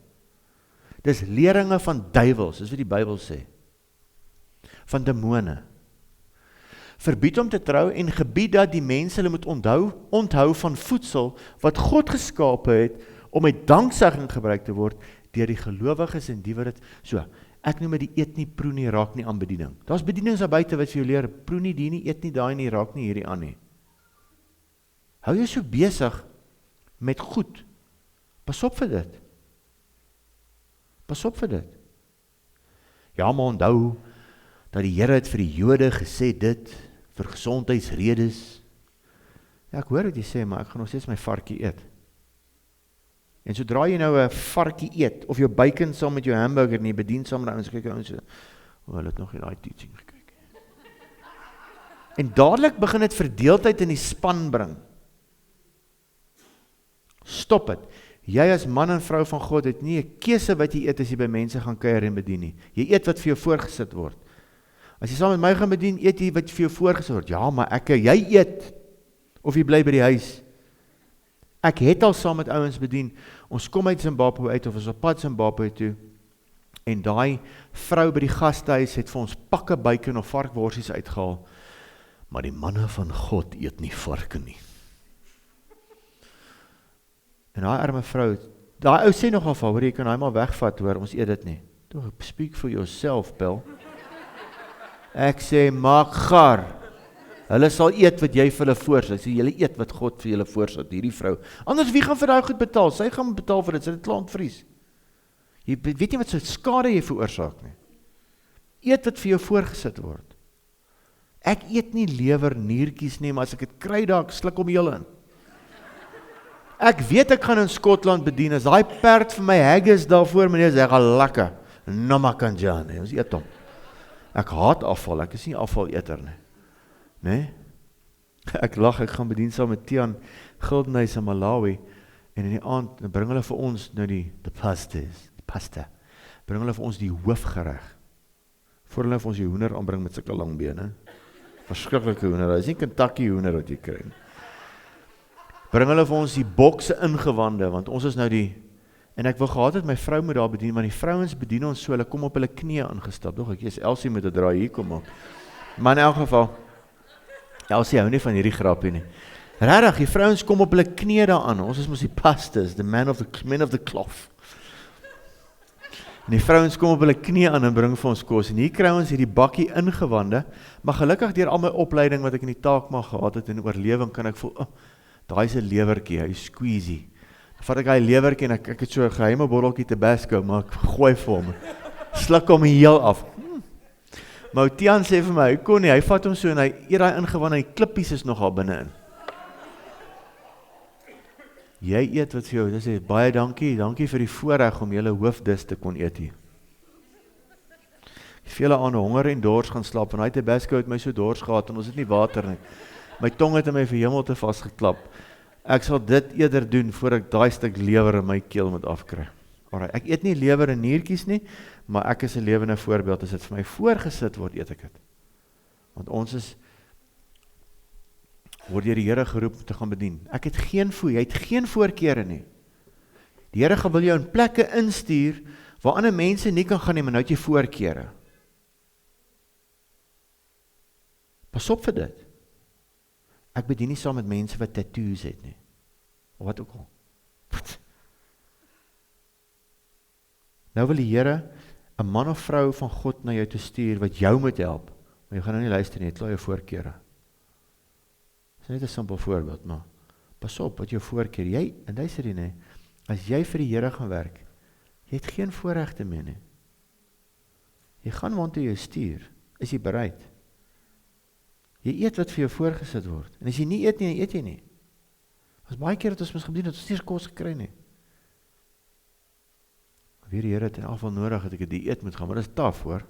Dis leeringe van duiwels, dis wat die Bybel sê. Van demone. Verbied om te trou en gebied dat die mense hulle moet onthou van voedsel wat God geskape het om met danksegging gebruik te word deur die gelowiges en die wat dit so. Ek noem dit die eet nie, proe nie, raak nie aan bediening. Daar's bedienings daar buite wat vir jou leer, proe nie, die nie, eet nie, daai nie, raak nie hierdie aan nie. Hou jou so besig met goed. Pas op vir dit. Ja, maar onthou dat die Here het vir die Jode gesê dit vir gesondheidsredes. Ja, ek hoor wat jy sê, maar ek gaan nog steeds my varkie eet. En sodra jy nou 'n varkie eet of jou bacon saam met jou hamburger nie bedien saam met ouens, kyk ouens, hulle het nog nie daai teaching gekyk. En dadelik begin dit verdeeldheid in die span bring. Stop dit. Jy as man en vrou van God het nie 'n keuse wat jy eet as jy by mense gaan kuier en bedien nie. Jy eet wat vir jou voorgesit word. As jy saam met my gaan bedien, eet jy wat vir jou voorgesit word. Ja, maar jy eet of jy bly by die huis. Ek het al saam met ouens bedien. Ons kom uit Zimbabwe uit of ons op pad Zimbabwe toe. En daai vrou by die gastehuis het vir ons pakke bacon of varkworsies uitgehaal, maar die manne van God eet nie varke nie. En daai arme vrou, daai ou sê nogal van, hoor, jy kan hy maar wegvat, hoor, ons eet dit nie. Toe, speak for yourself, Bill. Ek sê, maak gaar. Hulle sal eet wat jy vir hulle voorsit. Sê, julle eet wat God vir julle voorsit, hierdie vrou. Anders wie gaan vir daai goed betaal? Sy gaan betaal vir dit, sy het dit klaar ontvries. Jy weet nie wat so skade jy veroorsaak nie. Eet wat vir jou voorgesit word. Ek eet nie lewer niertjies nie, maar as ek dit kry daar, ek sluk hom heel in. Ek weet ek gaan in Skotland bedien, as daai perd vir my haggis daarvoor, meneer, sê, ek gaan lekker, namakanjane, ons eet hom. Ek haat afval, ek is nie afvaleter nie. Nee? Ek lag, ek gaan bedien saam met Tian Gildenhuis in Malawi, en in die aand, dan bring hulle vir ons nou die pasta, bring hulle vir ons die hoofgereg, voor hulle vir ons die hoender aanbring met sulke lang bene, verskriklike hoender, dit is nie Kentucky hoender wat jy kry. Bring hulle vir ons die bokse ingewande, want ons is nou die, en ek wil gehad het my vrou moet daar bedien, maar die vrouens bedien ons so, hulle kom op hulle knieë aangestap, doch ek is Elsie met 'n draai hier kom op. Maar in elk geval, Elsie hou nie van hierdie grapie nie. Regtig, die vrouens kom op hulle knieë daaraan, ons is mos die pastors, the men of the cloth. En die vrouens kom op hulle knieë aan en bring vir ons kos, en hier kry ons hierdie bakkie ingewande, maar gelukkig deur al my opleiding wat ek in die taak mag gehad het, en oorlewing kan ek voel, oh, daai is 'n lewertjie, hy is squeezy. Dan vat ek hy lewertjie en ek het so 'n geheime botteltjie Tabasco, maar ek gooi vir hom. Sluk hom heel af. Maar Tian sê vir my, hy kon nie, hy vat hom so en hy eet daai ingewande en die klippies is nogal binne-in. Jy eet wat vir jou, dis sê, baie dankie vir die voorreg om julle hoofdis te kon eet hier. Vele aande honger en dors gaan slaap, en hy Tabasco het my so dors gehad, en ons het nie water nie. My tong het in my vir hemel te vastgeklap. Ek sal dit eerder doen, voor ek daai stuk lewer in my keel moet afkry. Alright, ek eet nie lewer en niertjies nie, maar ek is 'n lewende voorbeeld, as dit vir my voorgesit word, eet ek dit. Want ons word deur die Here geroep om te gaan bedien. Ek het jy het geen voorkeure nie. Die Here wil jou in plekke instuur, waar ander mense nie kan gaan nie, maar nou het jy voorkeure. Pas op vir dit. Ek bedien nie saam met mense wat tattoos het nie. Of wat ook al. Nou wil die Here 'n man of vrou van God na jou te stuur, wat jou moet help. Maar jy gaan nou nie luister nie, het klaar jou voorkeure. Dit is net 'n simpel voorbeeld, maar pas op wat jou voorkeur. Jy, en luister hier nie, as jy vir die Here gaan werk, jy het geen voorregte meer nie. Jy gaan waant toe jy stuur, is jy bereid? Jy eet wat vir jou voorgesit word. En as jy nie eet nie, dan eet jy nie. As baie keer het ons mis gedien, dat ons nie kos gekry nie. Weer die Here het in afval nodig, dat ek 'n dieet moet gaan, maar dit is taaf hoor.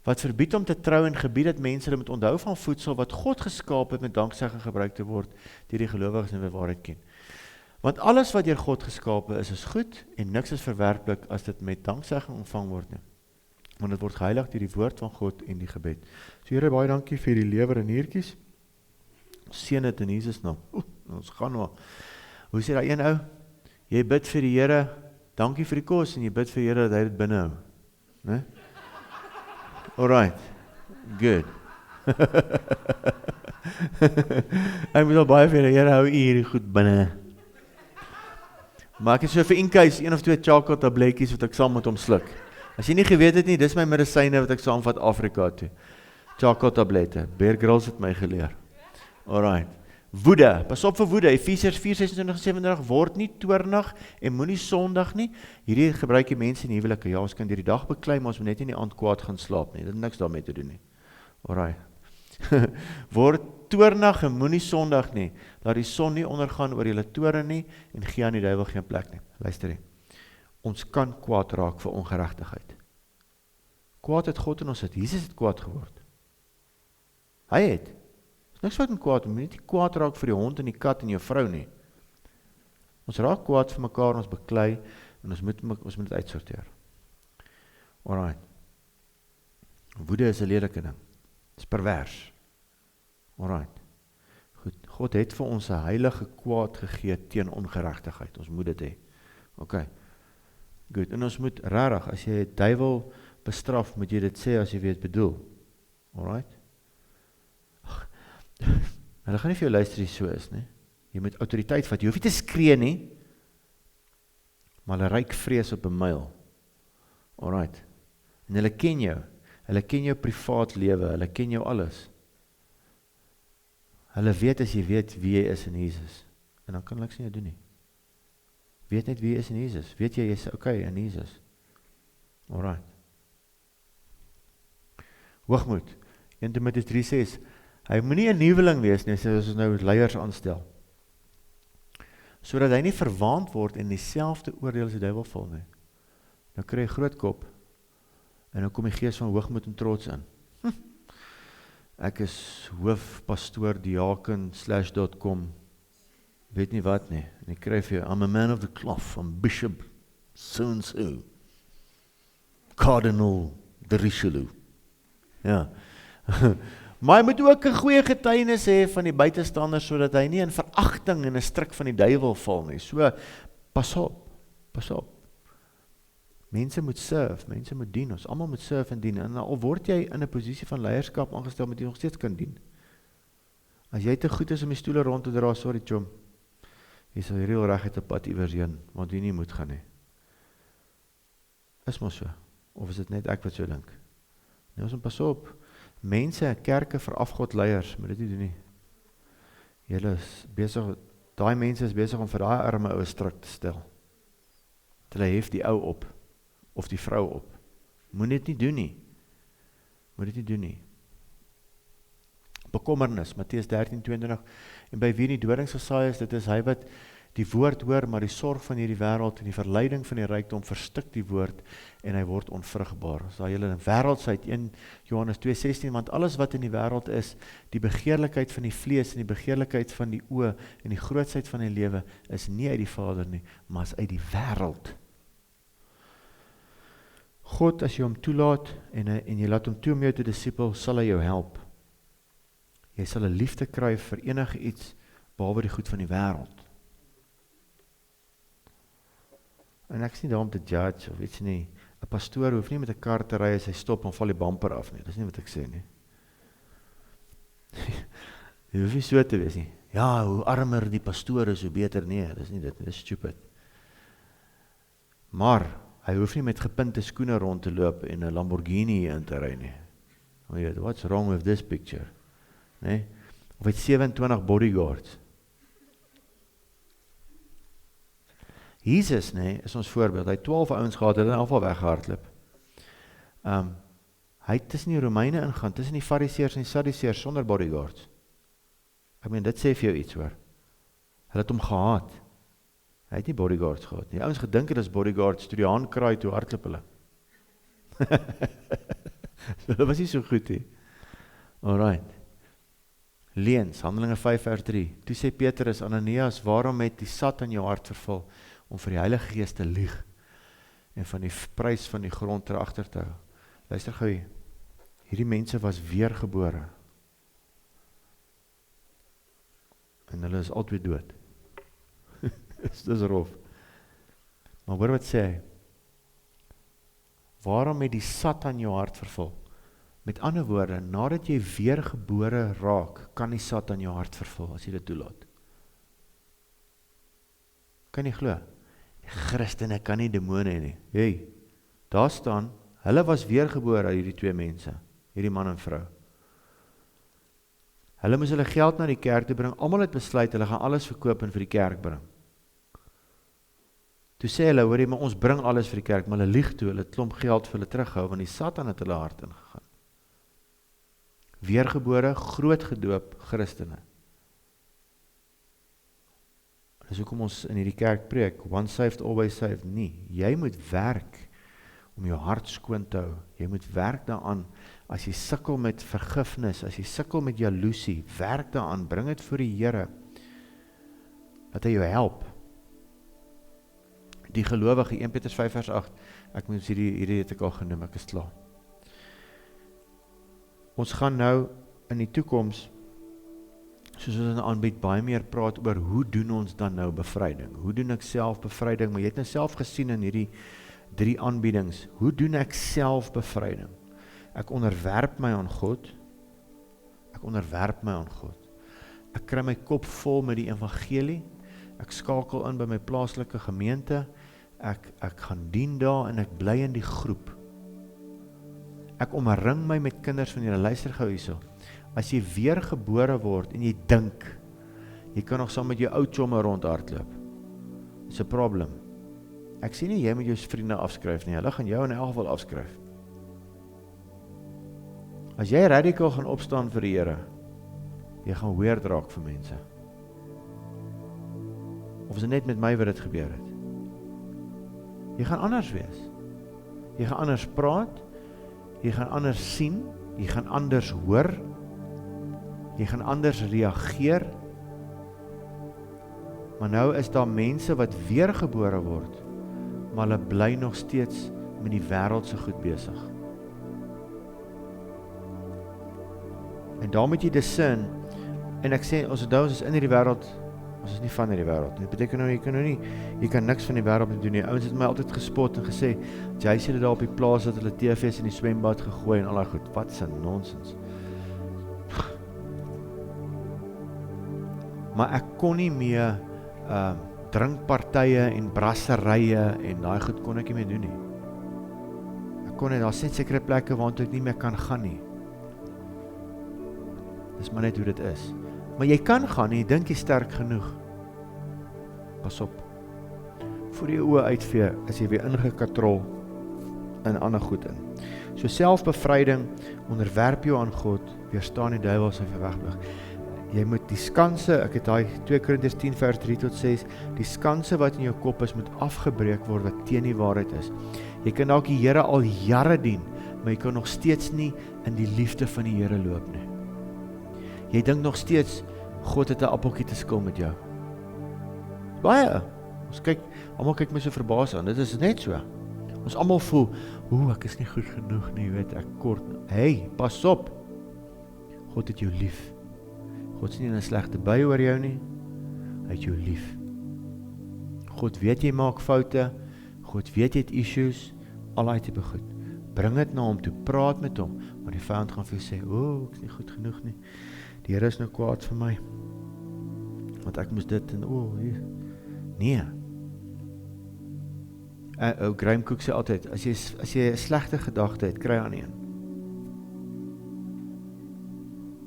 Wat verbied om te trou en gebied dat mense hulle moet onthou van voedsel, wat God geskaap het met danksegging gebruik te word, deur die gelowiges in die waarheid ken. Want alles wat deur God geskaap is goed, en niks is verwerplik as dit met danksegging ontvang word nie. Want dit word geheilig deur die woord van God en die gebed. So Here, baie dankie vir die lewer en niertjies. Ons seën dit in Jesus naam. Ons gaan nou. Hoe sê daai een ou? Jy bid vir die Here, dankie vir die kos, en jy bid vir die Here dat hy dit binnehou. Né? Alright. Good. Ek moet al baie vir die Here hou hier goed binne. Maar ek het so vir Inkeis 1 of 2 chocolate tabletjies wat ek saam met hom sluk. As jy nie geweet het nie, dis my medisyne wat ek saamvat Afrika toe. Chocolate tablette. Bear Grylls het my geleer. Alright. Woede. Pas op vir woede. Efesiërs 4:26-27 word nie toornig en moenie sondig nie. Hierdie gebruik die mense in huwelike. Ja, ons kan deur die dag beklei, maar ons moet net in die aand kwaad gaan slaap nie. Dit het niks daarmee te doen nie. Alright. Word toornig en moenie sondig nie. Laat die son nie ondergaan oor julle toorn nie en gee aan die duiwel geen plek nie. Luister hier. Ons kan kwaad raak vir ongeregtigheid. Kwaad het God in ons het. Jesus het kwaad geword. Hy het. Is niks wat in kwaad, moet nie kwaad raak vir die hond en die kat en jou vrou nie. Ons raak kwaad vir mekaar, ons beklei, en ons moet dit uitsorteer. Alright. Woede is 'n lelike ding. Dit is pervers. Alright. Goed, God het vir ons 'n heilige kwaad gegee teen ongeregtigheid. Ons moet dit hê. Okay. Goed, en ons moet rarig, as jy die duiwel bestraf, moet jy dit sê as jy weet bedoel. Alright? Hulle gaan nie vir jou luister as jy so is, nie. Jy moet autoriteit vat, jy hoef nie te skree nie, maar hulle ryk vrees op 'n myl. Alright. En hulle ken jou privaat lewe, hulle ken jou alles. Hulle weet as jy weet wie jy is in Jesus, en dan kan niks nie jou doen nie. Weet net wie jy is in Jesus, weet jy is okay in Jesus. Alright. Hoogmoed, 1 Timoteus 3:6, hy moet nie 'n nuweling wees nie, soos ons nou leiers aanstel, sodat hy nie verwaand word en dieselfde oordeel as die duiwel val nie. Nou kry hy groot kop, en dan kom die gees van hoogmoed en trots in. Ek is hoofpastoor, diaken, /.com, weet nie wat nie, en ek kry vir jou, I'm a man of the cloth, I'm bishop, so and so, cardinal, de Richelieu. Ja, maar hy moet ook 'n goeie getuienis hê van die buitestanders, sodat hy nie in veragting en 'n stryk van die duiwel val nie. So, pas op. Mense moet serve, mense moet dien, ons almal moet serve en dien, en al word jy in 'n posisie van leierskap aangestel, moet jy nog steeds kan dien. As jy te goed is om die stoele rond te dra, sorry chom, jy sal heel reg uit 'n pad iewers heen, want jy nie moet gaan nie. Is mos so, of is dit net ek wat so dink? Nee, ons moet pas op, mense, kerke veraf God leiers, moet dit nie doen nie. Julle is besig, daai mense is besig om vir daai arme ou stryk te stel. Hulle hef die ou op, of die vrou op. Moet dit nie doen nie. Bekommernis, Matteus 13:22, en by wie die dorings gesaai is, dit is hy wat die woord hoor, maar die sorg van hierdie wêreld en die verleiding van die rykdom verstik die woord, en hy word onvrugbaar. As jy in wêreldsheid, 1 Johannes 2:16, want alles wat in die wêreld is, die begeerlikheid van die vlees en die begeerlikheid van die oë en die grootsheid van die lewe, is nie uit die Vader nie, maar is uit die wêreld. God, as jy hom toelaat, en jy laat hom toe om jou te disipel, sal hy jou help. Jy sal 'n liefde kry vir enige iets, behalwe die goed van die wêreld. En ek is nie daar om te judge, of iets nie. 'n Pastoor hoef nie met 'n kar te ry as hy stop en val die bumper af nie. Dis nie wat ek sê nie. Jy hoef nie so te wees nie. Ja, hoe armer die pastoor is, hoe beter. Nee, dis nie dit, dis stupid. Maar hy hoef nie met gepinte skoene rond te loop en 'n Lamborghini in te ry nie. What's wrong with this picture? Nee? Of hy het 27 bodyguards. Jesus, nee, is ons voorbeeld. Hy het 12 ouens gehad, hulle het in afval weggehardloop. Hy het tussen die Romeine ingaan, tussen die Fariseërs en die Sadduseërs sonder bodyguards. Ek meen, dit sê vir jou iets hoor. Hulle het hom gehaat. Hy het nie bodyguards gehad nie. Die ouens gedink het as bodyguards, toe die haan kraai, toe hardloop hulle. Hulle was nie so goed nie. Alright. Leens, Handelinge 5:3. Toe sê Petrus, Ananias, waarom het die Satan jou hart vervul om vir die Heilige Gees te lieg en van die prys van die grond ter agter te hou? Luister gou, hierdie mense was weergebore. En hulle is altyd dood. Dis rof. Maar hoor wat sê hy? Waarom het die Satan jou hart vervul? Met ander woorde, nadat jy weergebore raak, kan die Satan jou hart vervul, as jy dit toelaat. Kan jy glo? Christene kan nie demone hê nie. Hey, daar staan, hulle was weergebore, hierdie twee mense, hierdie man en vrou. Hulle moes hulle geld na die kerk te bring, almal het besluit, hulle gaan alles verkoop en vir die kerk bring. Toe sê hulle, hoorie, maar ons bring alles vir die kerk, maar hulle lieg toe, hulle het klomp geld vir hulle terughou, want die Satan het hulle hart ingegaan. Weergebore, groot gedoop, Christene. Dis hoekom ons in hierdie kerk preek, once saved, always saved, nie. Jy moet werk om jou hart skoon te hou. Jy moet werk daaraan, as jy sukkel met vergifnis, as jy sukkel met jaloesie, werk daaraan, bring dit voor die Here, dat hy jou help. Die gelowige, 1 Petrus 5:8, ek moet hierdie het ek al genoem, ek is klaar. Ons gaan nou in die toekoms, soos ons aanbied, baie meer praat oor hoe doen ons dan nou bevryding? Hoe doen ek self bevryding? Maar jy het nou self gesien in 3 aanbiedings. Hoe doen ek selfbevryding? Ek onderwerp my aan God. Ek onderwerp my aan God. Ek kry my kop vol met die evangelie. Ek skakel in by my plaaslike gemeente. Ek gaan dien daar en ek bly in die groep. Ek omring my met kinders van julle. Luister gou hierso. As jy weer gebore word en jy dink, jy kan nog saam met jou ou chomme rondhardloop. Dis 'n probleem. Ek sien nie jy moet jou vriende afskryf nie. Hulle gaan jou in elk geval afskryf. As jy radikaal gaan opstaan vir die Here, jy gaan weird raak vir mense. Of is dit net met my wat dit gebeur het? Jy gaan anders wees. Jy gaan anders praat, jy gaan anders sien, jy gaan anders hoor, jy gaan anders reageer. Maar nou is daar mense wat weergebore word, maar hulle bly nog steeds met die wêreldse goed besig. En daar moet jy discern, en ek sê, ons is in hierdie wêreld, ons is nie van hierdie wêreld. Dit beteken nou, jy kan niks van die wêreld doen nie. Ouens het my altyd gespot en gesê, jy sê dit daar op die plaas dat hulle TV's in die swembad gegooi en al daai goed. Wat 'n nonsens. Maar ek kon nie meer drinkpartye en brasserye en daai goed kon ek nie meer doen nie. Ek kon nie, daar sit sekere plekke waar ek nie meer kan gaan nie. Dis maar net hoe dit is. Maar jy kan gaan en jy dink jy sterk genoeg. Pas op. Voor die oë uitvee, as jy weer ingekatrol in ander goed in. So selfbevryding, onderwerp jou aan God, weerstaan die duiwel sy wegblig. Jy moet die skanse, ek het daai 2 Korintiërs 10 vers 3 tot 6, die skanse wat in jou kop is, moet afgebreek word wat teen die waarheid is. Jy kan dalk die Here al jare dien, maar jy kan nog steeds nie in die liefde van die Here loop nie. Jy dink nog steeds, God het 'n appeltjie te skil met jou. Baie. Ons kyk, almal kyk my so verbaas aan. Dit is net so. Ons almal voel, ek is nie goed genoeg nie, weet ek kort. Hey, pas op. God het jou lief. God is nie in 'n slegte by oor jou nie. Hy het jou lief. God weet jy maak foute. God weet jy het issues. Al daai tipe goed. Bring dit na hom toe, praat met hom. Maar die vyand gaan vir jou sê, ek is nie goed genoeg nie. Die Here is nou kwaad vir my. Want ek moes dit en hier. Nee. Graham Cooke sê altyd, as jy 'n slegte gedagte het, kry aan een.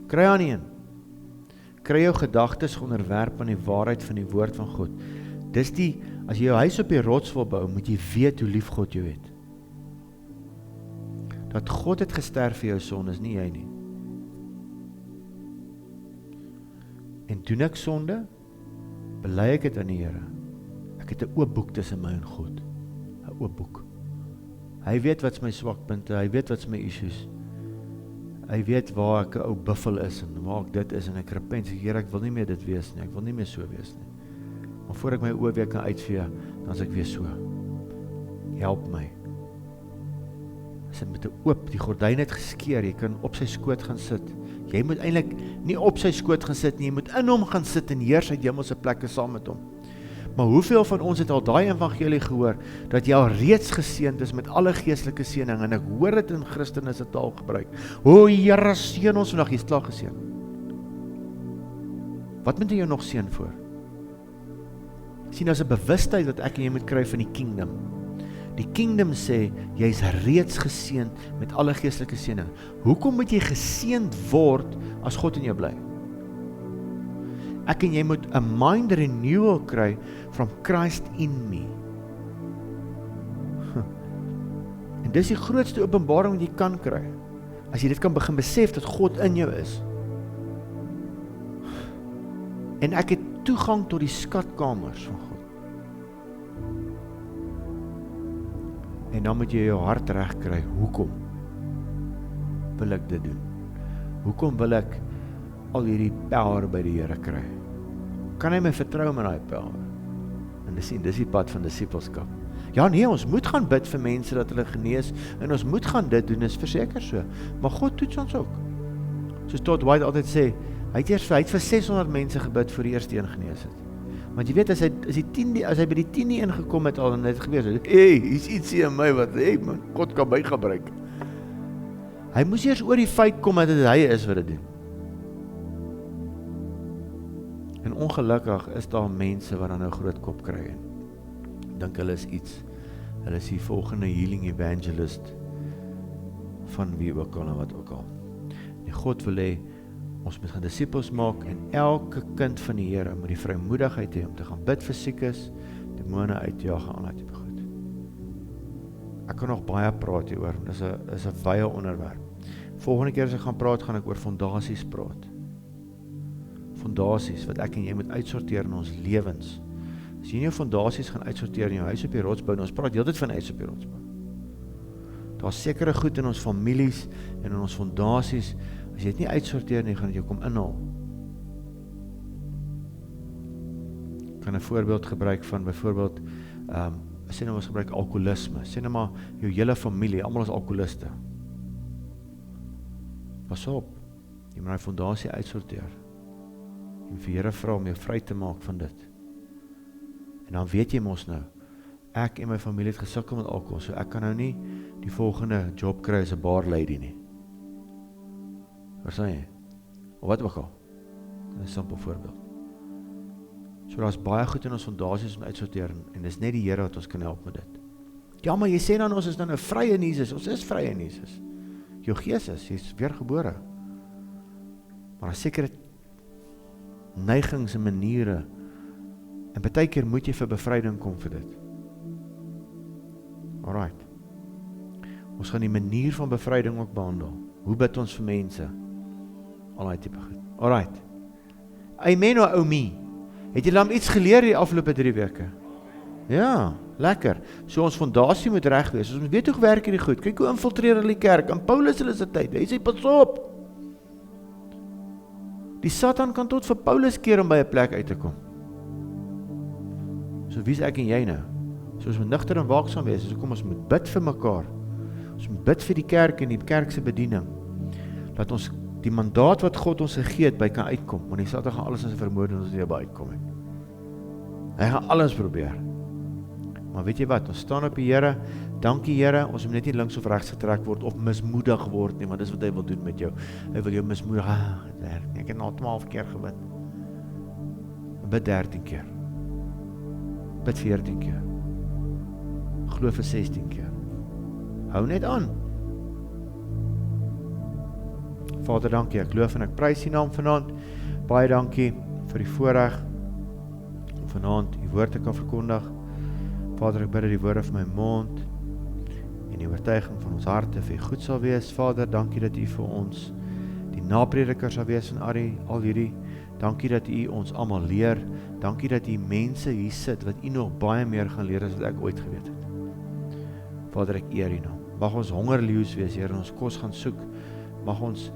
Kry aan een. Kry jou gedagtes onderwerp aan die waarheid van die woord van God. Dis as jy jou huis op die rots wil bou, moet jy weet hoe lief God jou het. Dat God het gesterf vir jou sonde, is nie jy nie. En doen ek sonde, bely ek dit aan die Here. Ek het 'n oop boek tussen my en God. 'n Oop boek. Hy weet wat's my swakpunte, hy weet wat's my issues. Hy weet waar ek 'n ou buffel is en waar ek dit is en ek repent, sê Here, ek wil nie meer dit wees nie, ek wil nie meer so wees nie. Maar voor ek my oë weer kan uitvee, dan is ek weer so. Help my. As hy met 'n oop, die gordyn het geskeur, jy kan op sy skoot gaan sit. Jy moet eintlik nie op sy skoot gaan sit nie, jy moet in hom gaan sit en heers uit hemelse plekke saam met hom. Maar hoeveel van ons het al daai evangelie gehoor, dat jy al reeds geseënd is met alle geestelike seëning, en ek hoor dit in Christene taal gebruik. Here, seën ons vandag, jy is klaar geseën. Wat moet jy nog seën voor? Sien, as 'n bewustheid wat ek en jy moet kry van die kingdom. Die kingdom sê, jy is reeds geseënd met alle geestelike seëning. Hoekom moet jy geseënd word as God in jou bly? Ek en jy moet 'n mind renewal kry from Christ in me. En dis die grootste openbaring wat jy kan kry. As jy dit kan begin besef dat God in jou is. En ek het toegang tot die skatkamers van God. En dan moet jy jou hart reg kry. Hoekom wil ek dit doen? Hoekom wil ek al hierdie power by die Here kry? Kan hy my vertrou met daai power? En dis die pad van disippelskap. Ja nee, ons moet gaan bid vir mense dat hulle genees, en ons moet gaan dit doen, is verseker so. Maar God toets ons ook. Soos Todd White altyd sê, hy het vir 600 mense gebid voor die eerste een genees het. Want jy weet, as hy by die 10 ingekom het al en het gebeur, hey, hier's iets hier in my wat, hey man, God kan my gebruik. Hy moes eers oor die feit kom dat dit hy is wat dit doen. En ongelukkig is daar mense wat dan nou groot kop kry en dink hulle is iets. Hulle is die volgende healing evangelist van wie ook al en wat ook al. En God wil hê, ons moet gaan disippels maak en elke kind van die Here moet die vrymoedigheid hê om te gaan bid vir siekes, demone uitjaag en al daai tipe goed. Ek kan nog baie praat hieroor, dis 'n wye onderwerp. Volgende keer as ek gaan praat, gaan ek oor fondasies praat. Fondasies wat ek en jy moet uitsorteer in ons lewens. As jy nie fondasies gaan uitsorteer in jou huis op die rots bou, ons praat heeltyd van huis op die rots bou. Daar's sekere goed in ons families en in ons fondasies, as jy dit nie uitsorteer nie, gaan dit jou kom inhaal. Ek kan 'n voorbeeld gebruik van byvoorbeeld, sê nou ons gebruik alkoholisme, sê nou maar jou hele familie, almal is alkoholiste. Pas op, jy moet die fondasie uitsorteer. Jy moet vir Here vra om jou vry te maak van dit. En dan weet jy mos nou, ek en my familie het gesukkel met alkohol, so ek kan nou nie die volgende job kry as 'n bar lady nie. Verstaan jy? Of wat ook al. 'n simpel voorbeeld. So daar's baie goed in ons fondasies om uitsorteer en dis net die Here wat ons kan help met dit. Ja, maar jy sê dan ons is dan 'n vrye in Jesus. Ons is vrye in Jesus. Jou gees is, jy's weergebore. Maar daar's sekere neigings en maniere en baie keer moet jy vir bevryding kom vir dit. Alright. Ons gaan die manier van bevryding ook behandel. Hoe bid ons vir mense? Al daai tipe goed. Alright. Amen o me. Het jy dan iets geleer die afgelope 3 weke? Ja, lekker. So ons fondasie moet reg wees. Ons moet weet hoe werk hierdie goed. Kyk hoe infiltreer hulle die kerk. In Paulus hulle se tyd. Hy sê pas op. Die Satan kan tot vir Paulus keer om by 'n plek uit te kom. So wie's ek en jy nou? So ons moet nigter en waaksaam wees. So kom ons moet bid vir mekaar. Ons moet bid vir die kerk en die kerk se bediening. Dat ons die mandaat wat God ons gegee het by kan uitkom. Want die Satan gaan alles in sy vermoë doen as ons nie by uitkom nie. Hy gaan alles probeer. Maar weet jy wat? Ons staan op die Here. Dankie Here. Ons moet net nie links of regs getrek word of mismoedig word nie, want dis wat hy wil doen met jou. Hy wil jou mismoedig. Ek het nou 12 keer gebid. Bid 13 keer. Bid 14 keer. Glo vir 16 keer. Hou net aan. Vader, dankie. Ek loof en ek prys U naam vanaand. Baie dankie vir die voorreg om vanaand U woord te kan verkondig. Vader, ek bid dat die woorde van my mond en die oortuiging van ons harte vir U goed sal wees. Vader, dankie dat U vir ons die naprediker sal wees van al hierdie. Dankie dat U ons almal leer. Dankie dat U mense hier sit wat U nog baie meer gaan leer as wat ek ooit geweet het. Vader, ek eer U naam. Mag ons hongerleeu's wees, Here, en ons kos gaan soek. Mag ons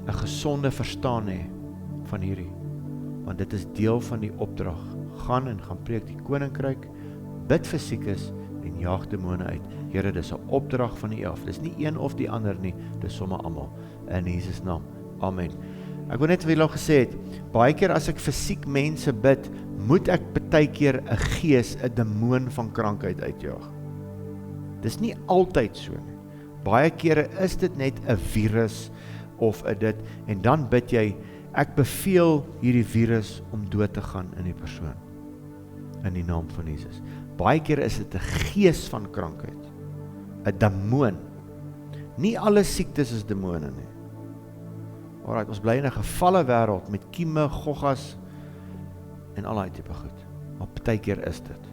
'n gesonde verstaan hê van hierdie, want dit is deel van die opdrag. Gaan en gaan preek die koninkryk, bid vir siekes en jaag demone uit. Here, dis 'n opdrag van U af. Dis nie een of die ander nie, dis sommer almal. In Jesus naam. Amen. Ek wil net vir julle gesê het, baie keer as ek vir siek mense bid, moet ek baie keer 'n gees, 'n demoon van krankheid uitjaag. Dis nie altyd so nie. Baie kere is dit net 'n virus of 'n dit, en dan bid jy, ek beveel hierdie virus om dood te gaan in die persoon, in die naam van Jesus. Baie kere is dit 'n gees van krankheid, 'n demoon. Nie alle siektes is demone nie. Alright, ons bly in 'n gevalle wêreld met kieme, goggas en al daai tipe goed. Maar baie keer is dit.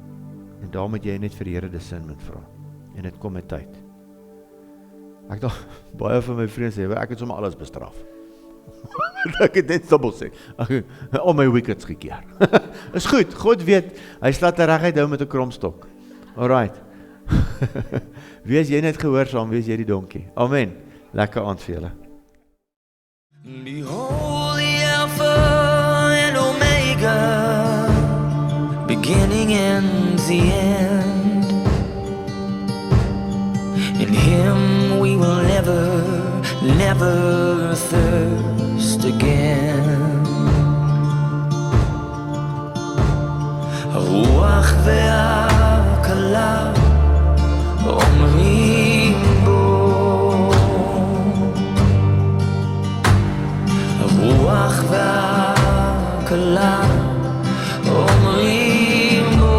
En daar moet jy net vir die Here discernment vra. En dit kom met tyd. Ek dink baie van my vriende sê, ek het sommer alles bestraf. Ek het net dubbel sê. Al my wickets gekeer. Is goed, God weet, hy slaat 'n reguit hou met 'n kromstok. Alright. Wees jy net gehoorsaam, wees jy die donkie. Amen. Lekker aand vir julle. Behold the Alpha and Omega, beginning and the end. In Him we will never thirst again. הרוח והקלה אומרים בו, הרוח והקלה אומרים בו.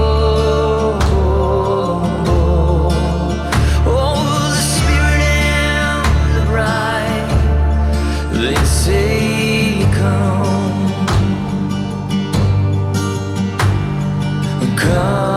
Oh, the Spirit and the bride, they say come, come.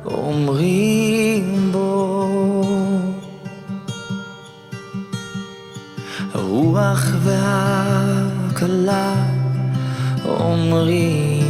אומרים בו, הרוח והקלה אומרים